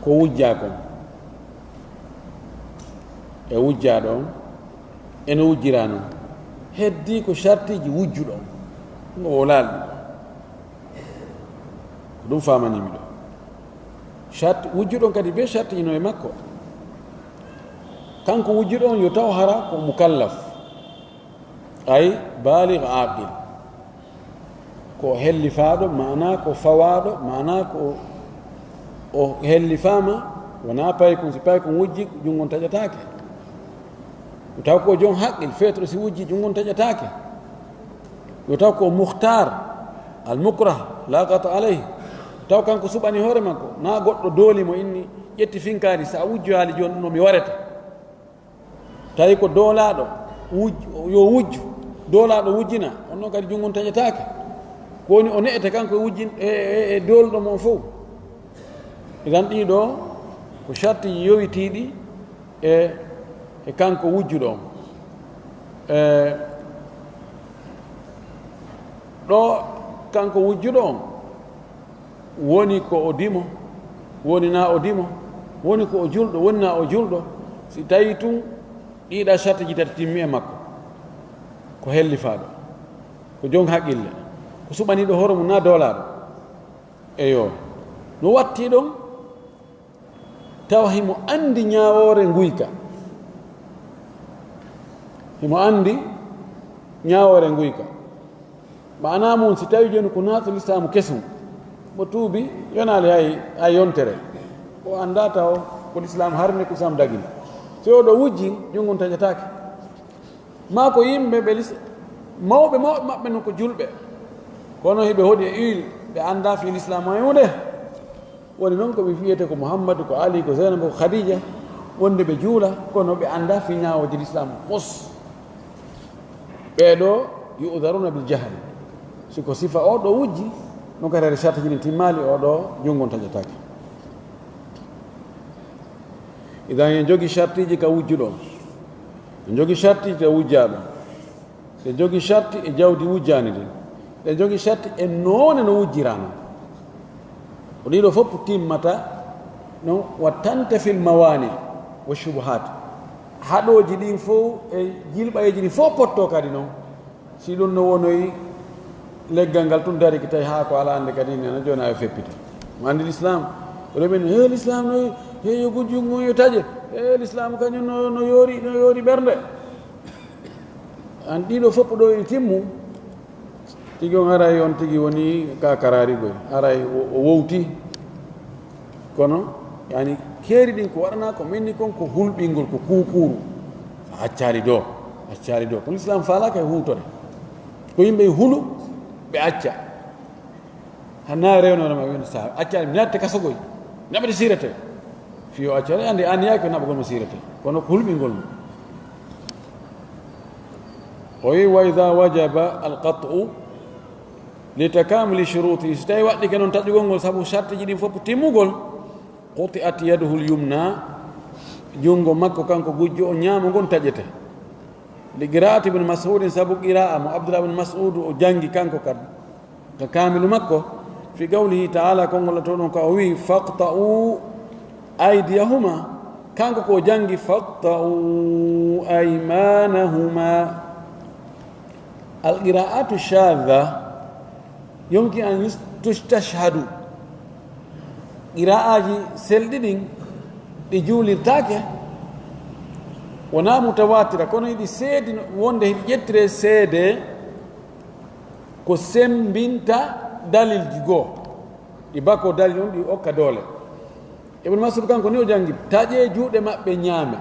ko wujja kon e wujjaɗo on ene wujjira noon heddi ko chartiji wujjuɗo on o laalɗi ko ɗum famanimi ɗo charte wujjuɗon kadi be charte ino e makko kanko wujjuɗo on yo taw hara ko mukallaf ay baligh aqil ko hellifaɗo mana ko fawaɗo mana ko o hellifama wona pay kon si pay kon wujji jungon taƴatake taw ko jon haqqil feetro si wujji jungon taƴatake yo taw ko muhtar al mukrah la qata alayhi taw kanko suɓani hoore makko na goɗɗo doolimo inni ƴetti finkari sa wujjo haali joni no mi warata tawi ko doolaɗo yo wujju doolaɗo wujjina on noon kadi jungon taƴatake ko woni o ne'ete kanko e wujjin e dooluɗo mon fof idan ɗiɗo ko charte yowitiɗi e kanko wujjuɗo on ɗo kanko wujjuɗo on woni ko o dimo woni na o dimo woni ko o julɗo woni na o julɗo si tawi tun ɗiɗa charte ji tati timmi e makko ko hellifaɗo ko jon haqqille ko suɓaniɗo hoore mum na doolaɗo eyo no watti ɗon tawa himo andi ñawore nguyka himo andi ñawore nguyka mana mum si tawi joni ko naatu l'islamu kesum mo tuubi yonaali hay yontere o anda taw ko l'islam harmi ko sam dagini so oɗo wujji jungon taƴatake ma ko yimɓe ɓe mawɓe maɓɓe no ko julɓe kono hiɓe hoɗi e huile ɓe anda fi l'islam ayude woni noon koɓe fiyete ko mouhammadou ko ali ko zeynaba ko khadija wonde ɓe juula kono ɓe anda fi ñawoji l'islam fos ɓeɗo yudaruna bil jahli siko sifa oɗo wujji non kadi ere charte jini timmali oɗo jungon taƴatake idan en jogui charte ji ka wujjuɗo en jogui charte ji ka wujjaɗo ɗe jogui charte e jawdi wujjani ɗin ɗe jogui charte e noone no wujjirano o ɗiɗo fof timmata non wattante fil mawani wa shubuhat haɗoji ɗin fof e jilɓayeji ɗin fof potto kadi noon si ɗum no wonoyi leggal ngal tun dari ki tawi ha ko ala ande kadi nena joni ayo feppita mo andi l'islam remen l'islam no yo gujjungo yo taƴe l'islam kañum no yoori ɓernde an ɗiɗo fopp ɗo e timmu tigi on aray on tigi woni ka karari goy aray o wowti kono yani keeri ɗin ko waɗana ko minni kon ko hulɓingol ko kukuru a accari do ko l'islam falaka e huutore ko yimɓe hulu ɓe acca hanna rewnonoma wino sa accani mi natte kasogoy naɓade sirete fiyo accani andi anniya ko naɓagol mo sirete kono ko hulɓingol mum o wi wa ida wajaba alqat'u li takamuli shuruti so tawi waɗɗi ke noon taƴugol ngol saabu charte ji ɗin fof timmugol quti'at yaduhu lyumna junngo makko kanko gujjo o ñaamo ngon taƴete li qira'ati ibne masudin saabu qira'a mo abdoulah ibne masud o jangi kanko kad ka kamilu makko fi qawlihi taala konngol to ɗon ko o wi faqta'u aydiyahuma kanko ko jangi faqta'u aymanahuma alqira'atu shadha yonki an tustashhadu qira'aji selɗi ɗin ɗi juulirtake wona mutawatira kono yiɗi seedi wonde hiɗi ƴettire seede ko sembinta dalilji goo ɗi bakko dalil on ɗi okka doole ibne masud kanko ni o jangi taƴe juuɗe maɓɓe ñaame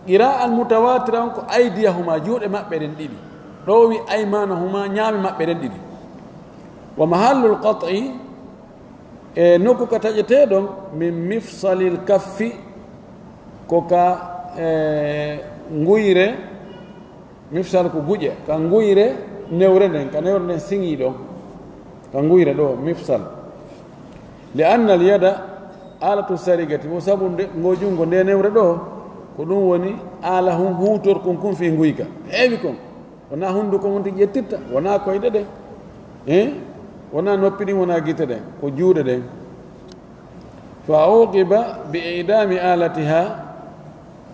qira al mutawatira on ko aydiyahuma juuɗe maɓɓe ɗen ɗiɗi ɗo wi aymanahuma ñaame maɓɓe ɗen ɗiɗi wa mahallul qat'i e nokku ka taƴeteɗon min mifsalil kaffi ko ka nguyre mifsal ko guƴe ka nguyre newre nden ka newre nden siŋi ɗon ka nguyre ɗo mifsal li anna al yada alatu sarigati wo sabu ngo jungo nde newre ɗo ko ɗum woni ala hum hutor kon kun fi nguyka heewi kon wona hunduko mon tigi ƴettirta wona koyɗe ɗen wona noppi ɗin wona gite ɗen ko juuɗe ɗen fa uqiba bi idami alatiha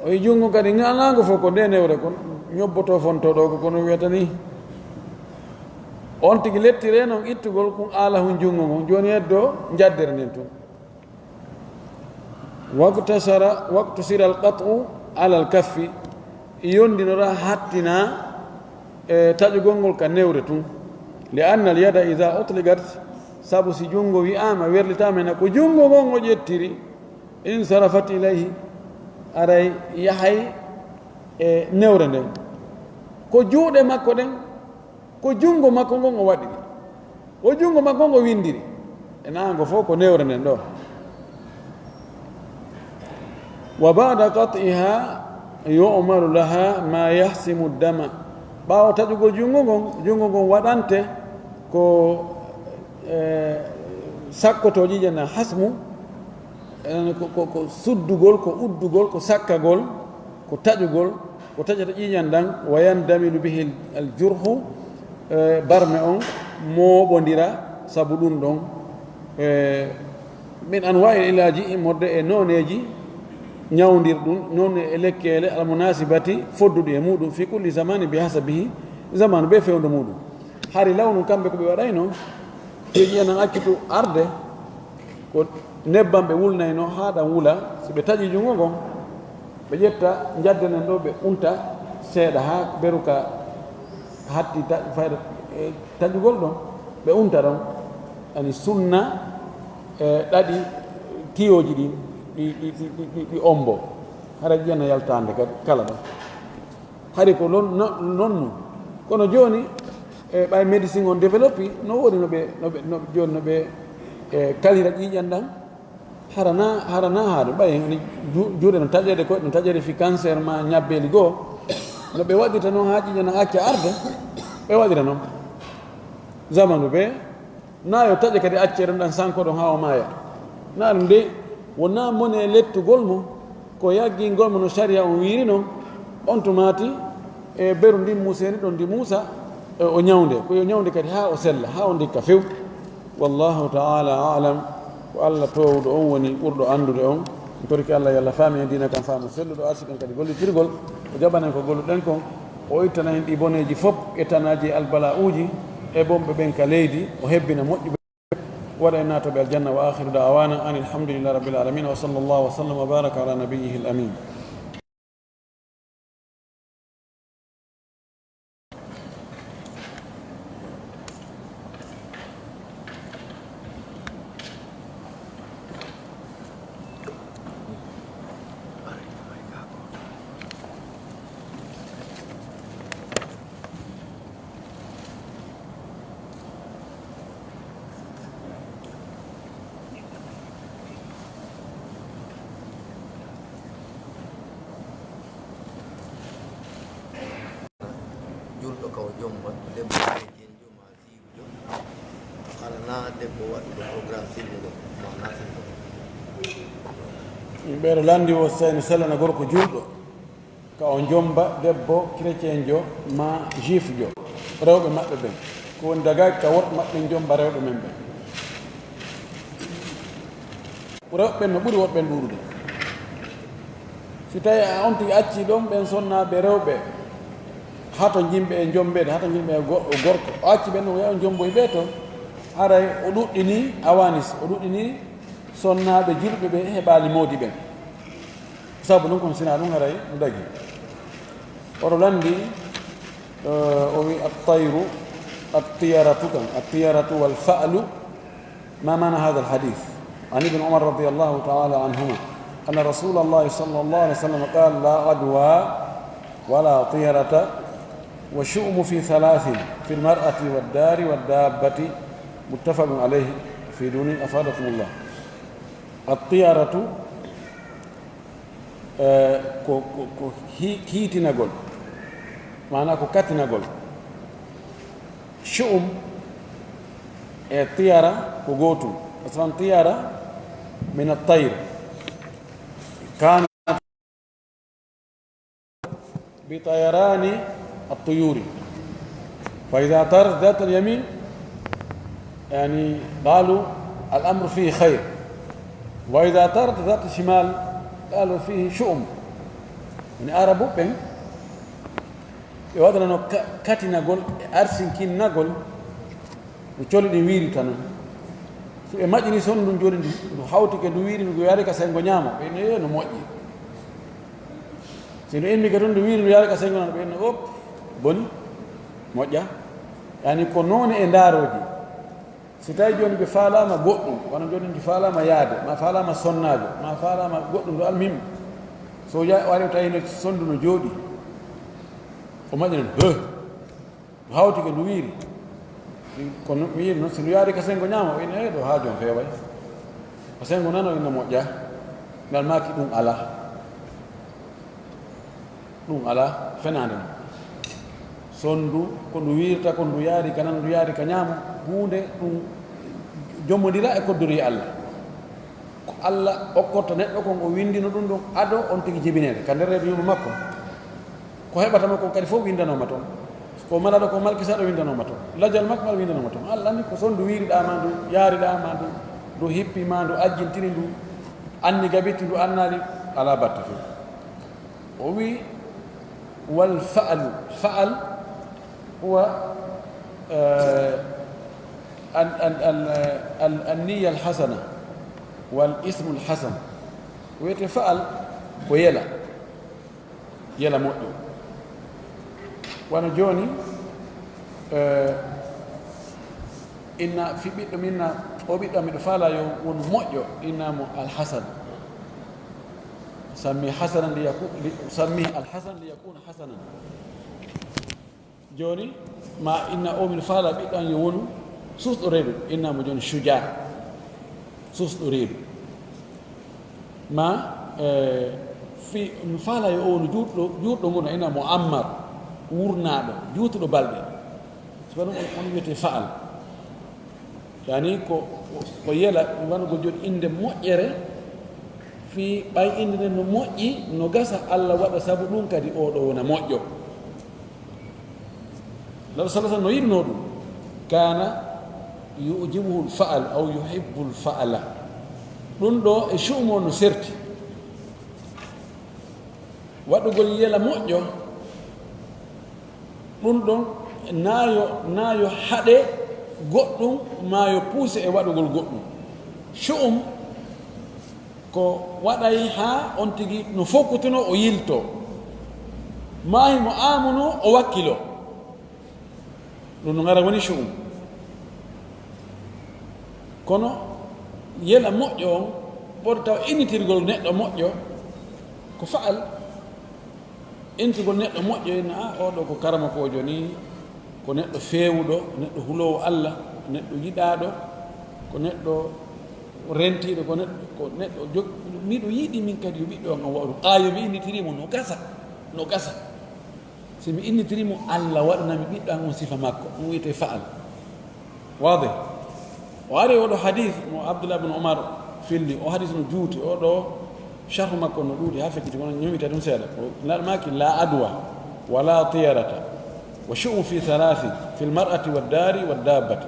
o jungo kadi ngalago fof ko nde newre kon ñobboto fontoɗo ko kono wiyata ni on tigi lettire noon ittugol kon ala hun jungo ngon joni heddo jaddere nden tun waktu sira al qat'u ala al kaffi yondinora hattina e taƴugol ngol ka newre tun li anna al yada ida utligat sabu si jungo wi'ama werlitama ena ko jungo ngon o ƴettiri insarafat ilayhi aray yahay e newre nden ko juuɗe makko ɗen ko junngo makko ngon o waɗiri o junngo makko ngo windiri e nango fof ko newre nden ɗo wa bada qat'iha yu'maru laha ma yahsimu dama ɓaawo taƴugol junngo ngon waɗante ko sakkoto ƴiƴana hasmu ko suddugol ko uddugol ko sakkagol ko taƴugol ko taƴata ƴiƴan ɗan wa yandamilu bihi aljurhu barme on mooɓodira sabu ɗum ɗon min anwa'i ilaji modde e noneji ñawdir ɗum noon e lekkele almunasibati fodduɗi e muɗum fi kulli zamani bi hasabihi zamanu ɓe fewndo muɗum hari lawnu kamɓe ko ɓe waɗayno ƴiƴanan accitu arde ko nebbam ɓe wulnayno haa ɗam wula so ɓe taƴi junngo ngon ɓe ƴetta jaddenen ɗo ɓe unta seeɗa haa beru ka hatti fayda taƴugol ɗon ɓe unta ɗon ani sunna ɗaɗi tiyoji ɗi ɗi ombo hara ƴiyana yaltande kala ɗon hari ko nonnu kono jooni ɓay médecine on développe no woodi jooni no ɓe kalira ƴiƴan ɗan harana haɗum ɓay ni juuɗe no taƴede koye no taƴede fi cancer ma ñabbeli goo no ɓe waɗirta noon haa ƴiƴana acca arde ɓe waɗira noon zamanu ɓe na yo taƴe kadi accere ɗan sanko ɗon haa o maaya na ɗum de wona mone lettugol mo ko yaggingol mo no sharia on wiiri noon on tumati e beru ndin museni ɗon ndi muusa o ñawde ko yo ñawde kadi haa o sella haa o ndikka few wallahu taala alam ko allah towɗo on woni ɓurɗo anndude on en torki allah yo allah faami en dina kam faamu selluɗo arsi kon kadi gollitirgol o jaɓanen ko golluɗen kon o ittana hen ɗi boneji fof e tanaji albala uji e bomɓe ɓen ka leydi o hebbina moƴƴuɓe waɗa e naatoɓe aljanna wa akhiru da'wana an alhamdulillahi rabbil alamin wa sallallahu wa sallam wa baraka ala nabiyihi al amin julɗo kaw jomba debbo en joma siwjo ala na debbo waɗuɗo programme silluɗo ma natinɗo yimɓeɗo landi o seni sellana gorko julɗo ka o jomba debbo chrétien jo ma juif jo rewɓe maɓɓe ɓen ko woni dagaki ka woɗɓe maɓɓe jomba rewɓe men ɓen rewɓe ɓen no ɓuuri woɗɓe ɓen ɗuurude si tawi on tigi acci ɗon ɓen sonnaɓe rewɓe hato jimɓe e jombede hato jimɓe e gorko o acci ɓen o wiya on jomboye ɓe to haray o ɗuɗɗini awanis o ɗuɗɗini sonnaɓe julɓe ɓe heɓali moodi ɓen sabu ɗum kono sina ɗum haray ɗum dagi oɗo landi o wi attayru attiyaratu kan attiyaratu walfa'lu ma mana hada alhadith an ibn umar radiallahu taala anhuma anna rasul allahi sall llah alih w sallam qal la adwa wala tiyarata والشؤم في ثلاث في المرأة والدار والدابة متفق عليه في دون أفادكم الله الطيارة هيتي نقول معناه كاتي نقول شؤم الطيارة كوغوتو أصلا طيارة من الطير كان بطيران الطيور فإذا طارت ذات اليمين يعني قالوا الأمر فيه خير وإذا طارت ذات الشمال قالوا فيه شؤم يعني أربو بين يوضنا أنه كاتي نقول أرسن كين نقول وشولي دي ويري تنو so e majjini son ɗum joni ndu hawtike ndu wiiri ndu yaari ka sengo ñaama ɓeyno no moƴƴi si ndu immi ka toon ndu wiiri ndu yaari ka sengo nana ɓeyno op boni moƴƴa yani ko noone e ndaaroji si tawi joni ɓe faalama goɗɗum wona joni ndi faalama yaade ma faalama sonnaade ma faalama goɗɗum ɗo almimi so wari o tawi no sondu no jooɗi o maƴinen hawti ko ndu wiiri ko wiiri noon so ndu yaari ka sengo ñaama o ina ɗo haa jon feeway ko sengo nano ina moƴƴa ngal maaki ɗum ala fenande no son ndu ko ndu wiirta ko ndu yaari ka nan ndu yaari ka ñaama huunde ɗum jommodira e koddori Allah ko Allah okkorta neɗɗo kon o windino ɗum ɗon ado on tigi jibinede ka nder reedu yumma makko ko heɓatama kon kadi fof windanoma toon ko malaɗo ko malkisaɗo windanoma toon lajal makko mal windanoma toon Allah ni ko son ndu wiiriɗama ndu yaariɗama ndu hippima ndu ajjintiri ndu anni gabitti ndu annali ala batta fe o wi wal fa'al huwa النية الحسنة والاسم الحسن ويتفعل ويلا مؤمن وانا جوني إن في بيت منا وبيت من فعل يوم مؤمن إنما الحسن سمي حسنا سميه الحسن ليكون حسنا جوني ما إن أؤمن فعل بيت أن يكون sus ɗo reedu innamo joni suja sus ɗo reedu ma fi no faala yo o no juutɗo ngu no innamo ammar wurnaɗo juutuɗo balɗe so waɗum on wiyete faal yani ko yela wanugo joni inde moƴƴere fi ɓay inde nden no moƴƴi no gasa Allah waɗa sabu ɗum kadi oɗo wona moƴƴo laɗo salah sallam no yiɗino ɗum kana yujibuhu lfaal aw yuhibbu lfaala ɗum ɗo e suumo no serti waɗugol yela moƴƴo ɗum ɗon naayo haɗe goɗɗum ma yo puuse e waɗugol goɗɗum suum ko waɗay ha on tigi no fokkutuno o yilto maahi mo amuno o wakkilo ɗum no ngara woni suum kono yela moƴƴo on ɓoɗo taw innitirgol neɗɗo moƴƴo ko faal innitirgol neɗɗo moƴƴo ina oɗo ko karama kojo ni ko neɗɗo feewuɗo neɗɗo hulowo Allah neɗɗo yiɗaɗo ko neɗɗo rentiɗo ko neɗɗo miɗo yiɗi min kadi yo ɓiɗɗo on waɗu yomi innitirimo no gasa si mi innitirimo Allah waɗanami ɓiɗɗo an on sifa makko ɗum wiyete faal wade o ari oɗo hadith mo Abdullah ibn Umar filli o hadith no juuti oɗo sharhu makko no ɗuuɗi ha fekkiti kono ñomita ɗum seeɗa maki la adwa wala tiyarata wa shu'u fi thalathi fi lmar'ati waddari waddabbati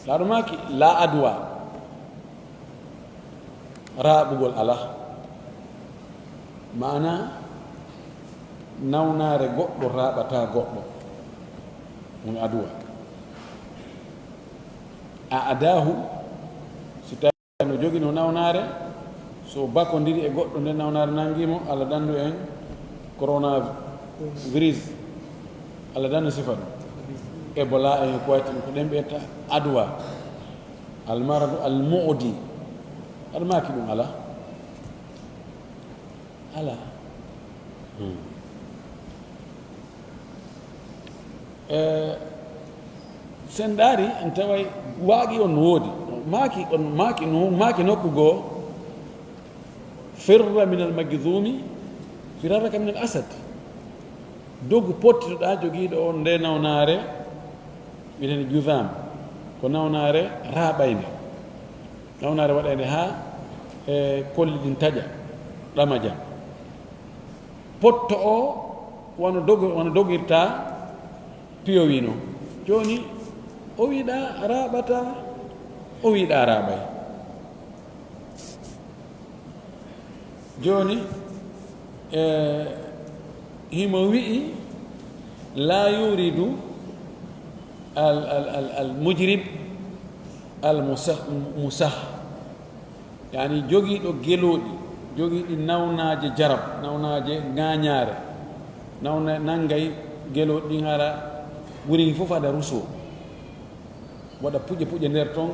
laɗo maki la adwa raaɓugol ala mana nawnare goɗɗo raaɓata goɗɗo woni adwa a adahu si tawi no jogino nawnare so bakkodiri e goɗɗo nde nawnare nangimo Allah dandu en coronavirus Allah dandu sifa ɗum ebola en ko wayti ko ɗen ɓeyta adwa almaradu almu'di aɗa maki ɗum ala sen ɗaari en taway waaƙi on no woodi maaki nokku goo firra min almagdumi firaraka min al asad dogu pottitoɗa jogiiɗo on nde nawnaare wiyetende judam ko nawnaare raaɓayde nawnaare waɗande haa e kolli ɗin taƴa ɗama jam potto o wono dogirta piyowi noon jooni o wiiɗa raaɓata o wiiɗa raaɓay jooni himo wi'i la yuridu al mujrib al musah yani jogiiɗo gelooɗi jogiiɗi nawnaaje jarab nawnaaje ŋaañaare nanngay gelooɗi ɗin hara wuri fof aɗa rusoo waɗa puƴe nder toon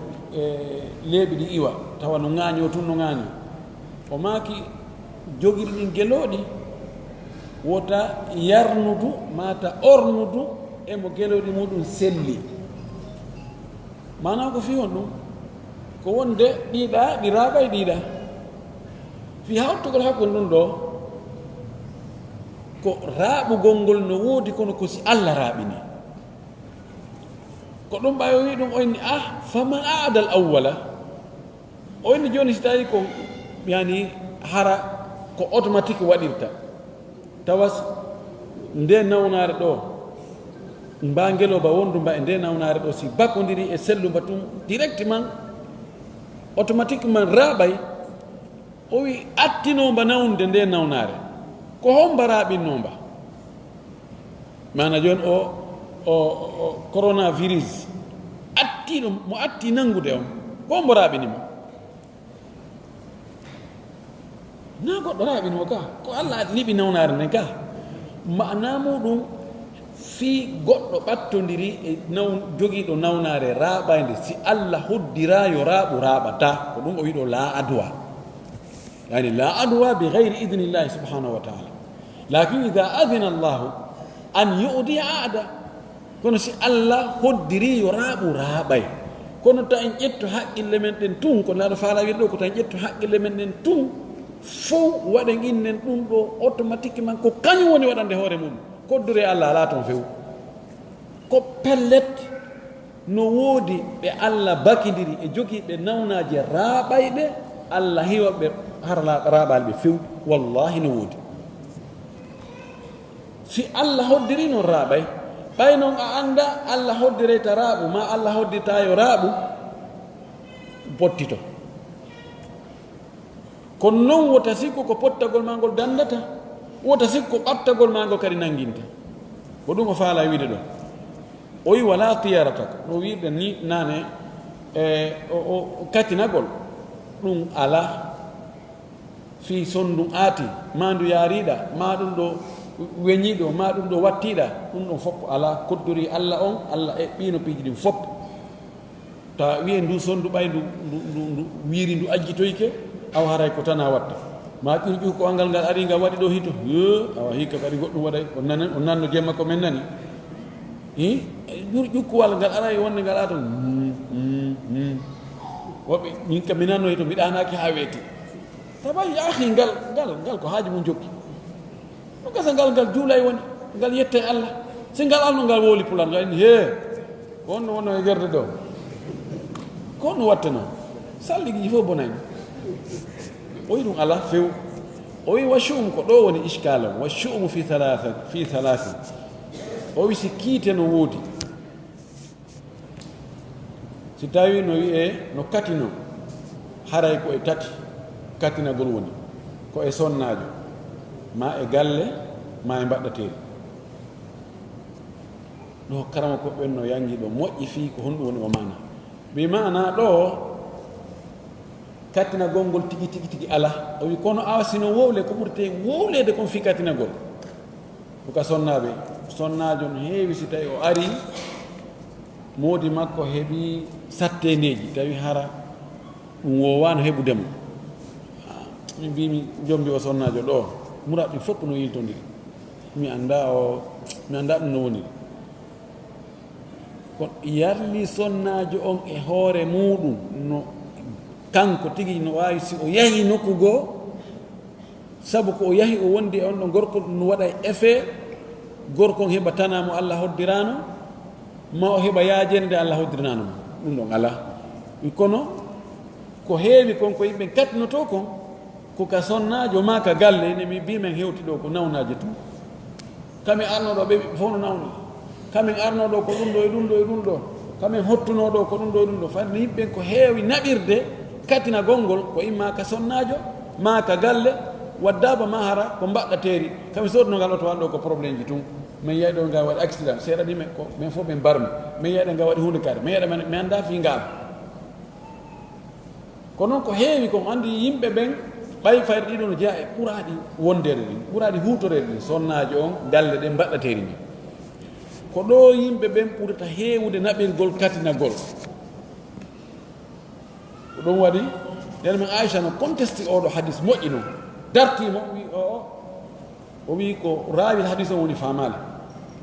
leeɓi ɗi iwa tawa no ŋaañoo tun no ŋaañoo o maaki jogiiɗi ɗin gelooɗi wota yarnudu mata ornudu emo geloɗi muɗum selli mana ko fi on ɗum ko wonde ɗiɗa ɗi raɓay ɗiɗa fi hawtugol hakkude ɗum ɗo ko raɓugol ngol no woodi kono ko si Allah raɓini ko ɗum ɓawi o wi ɗum oyni faman aada al awwala oyni joni si tawi ko yani hara ko automatique waɗirta tawas nde nawnare ɗo mbangeloba wondu mba e nde nawnare ɗo si bakkodiri e sellumba tum directement automatiquement raɓay o wi attinomba nawnde nde nawnare ko homba raɓinnomba mana joni o coronavirus attiɗo mo atti nangude on ko hombo raɓinimo na goɗɗo raɓinimo ka ko Allah liɓi nawnare nden ka mana muɗum fi goɗɗo ɓattodiri e jogiiɗo nawnare raɓayde si Allah hoddira yo raaɓu raɓata ko ɗum o wiɗo la adwa yani la adwa bi gayri idnillahi subhanahu wa taala lakin ida adina allahu an yu'diya aada kono si Allah hoddiri yo raaɓu raɓay kono ta en ƴetto haqqille men ɗen tun ko laɗo faala wiɗo ko ta en ƴetto haqqille men ɗen tun fof waɗen innen ɗum ɗo automatiquement ko kañum woni waɗande hoore mum koddure Allah ala toon few ko pellet no woodi ɓe Allah bakidiri e jogiiɓe nawnaji raaɓayɓe Allah hiwaɓe har raaɓal ɓe few wallahi no woodi si Allah hoddiri noon raaɓay ɓay noon a annda Allah hoddireyta raaɓu ma Allah hoddita yo raaɓu bottito kono noon wota sikku ko pottagol ma ngol dandata wota sikku ɓattagol ma ngol kadi nanginta ko ɗum o faala wiide ɗo o wi wala tiyarata ɗo wiɗen ni nane o katinagol ɗum ala fi sondu aati ma ndu yaariɗa ma ɗum ɗo weñiɗo ma ɗum ɗo wattiɗa ɗum ɗon fof ala koddori Allah on Allah e ɓino piiji ɗin fof ta wiye ndu sondu ɓay ndu wiiri ndu ajjitoyke aw haray ko tana watta ma ƴuƴu ko angal ngal ari ngal waɗi ɗo hito awa hikka kadi goɗɗum waɗay o nanno jemma ko men nani ƴukkuwal ngal aray wonde ngal ato woɓɓe min kam mi nanno hito mbiɗanaki ha weeti tawa yaahi ngal ko haaji mum jokki no gasa ngal juulay woni ngal yette Allah si ngal alno ngal wooli pulan ngal he wonno e gerde ɗo ko no watte noon salligi fof bonani o wi ɗum ala few o wi wa shu'um ko ɗo woni iskala wa shu'um fi thalathin o wi si kiite no woodi si tawi no wiye no katino haray ko e tati katinagol woni ko e sonnajo ma e galle ma e mbaɗɗateeri ɗo karama ko ɓen no yangi ɗo moƴƴi fii ko honɗum woni o mana ɓi mana ɗo katinagol ngol tigi ala o wi kono awsino wowle ko ɓurte wowlede kon fi katinagol koka sonnajo no heewi si tawi o ari moodi makko heeɓi satteneji tawi hara ɗum wowano heɓudemo min mbimi jombi o sonnajo ɗo muraɓe ɗin fof no yiltodiri mi anda ɗum no woniri kono yarli sonnajo on e hoore muɗum no kanko tigi no wawi si o yahi nokku goo sabu ko o yahi o wondi e on ɗo gorko no waɗa effet gorkon heɓa tanamo Allah hoddirano ma o heɓa yaajede nde Allah hoddiranamo ɗum ɗon ala kono ko heewi kon ko yimɓe katnoto kon koka sonnajo ma ka galle ene mi mbimen hewti ɗo ko nawnaji tun kamin arnoɗo ɓe fof no nawni kamin arnoɗo ko ɗum ɗo e ɗum ɗo e ɗum ɗo kamin hottunoɗo ko ɗum ɗo e ɗum ɗo fande yimɓen ko heewi naɓirde katina gongol ko imma ka sonnajo ma ka galle waddaba ma hara ko mbaɗɗateeri kamin sodnogal oto wanɗo ko probléme ji tun min yiya ɗo nga waɗi accident seeɗa ɗi ko min fof min barmi min yiyaɗa nga waɗi hunde kare min yiyaɗa mi anda fi ngaal ko noon ko heewi kon andi yimɓe ɓen ɓay fayre ɗiɗo no jeeya e ɓuraɗi wondede ɗin ɓuraɗi hutorede ɗin sonnaji on galle ɗe mbaɗɗateeri ni ko ɗo yimɓe ɓen ɓurata heewude naɓirgol katinagol ko ɗum waɗi nden min Aicha no conteste oɗo hadis moƴƴi noon dartimo wi o o wi ko raawil hadis o woni famale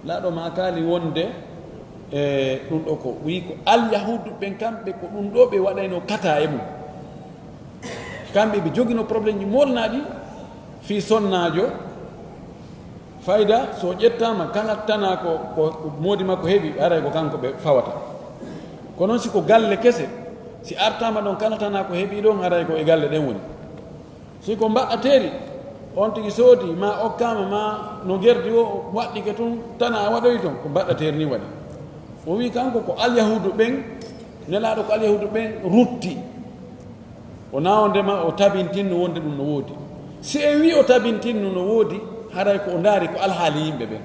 laaɗo ma kaali wonde e ɗum ɗo ko wi ko alyahudu ɓen kamɓe ko ɗum ɗo ɓe waɗayno kata e mum kamɓe ɓe jogino probléme ji molnaɗi fi sonnajo fayda so ƴettama kala tana ko moodi makko heeɓi aray ko kanko ɓe fawata ko noon siko galle kese si artama ɗon kala tana ko heeɓi ɗon aray ko e galle ɗen woni siko mbaɗɗateri on tigi soodi ma okkama ma no gerdi o waɗɗike tun tana a waɗoy toon ko mbaɗɗateri ni waɗi o wi kanko ko alyahudu ɓen nelaɗo ko alyahudu ɓen rutti o nawondema o tabintinno wonde ɗum no woodi si en wi o tabintinno no woodi haray ko o ndaari ko alhaali yimɓe ɓen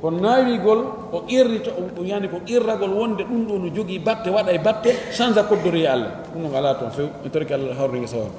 kono naawigol o irrita o yani ko irragol wonde ɗum ɗo no jogii batte waɗa e batte change a koddori allah ɗum noon alaa toon few en torki allah hawringe sawaba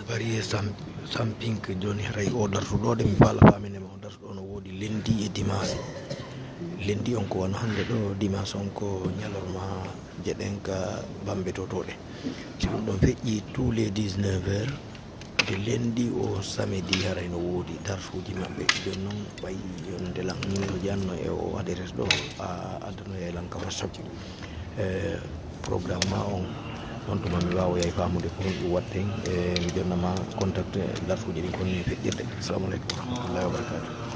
bari sampink joni haray o dartuɗo de mi faala faminema o dartuɗo no woodi lendi e dimanche lendi on ko wano hande ɗo dimanche on ko ñalorma jeɗen ka bambe totoɗe si ɗum ɗon feƴƴi tous les 19 heures de lendi o samedi haray no woodi dartuji maɓɓe joni noon ɓayi yonde lan no janno e o adresse ɗo a addano e lanka whatsapp programme ma on on tuma mi wawa yay famude ko ɗum watten mi jonnama contacte dartuji ɗin konni feƴƴirde assalamu aleykum wa rahmatullahi wa barakatuh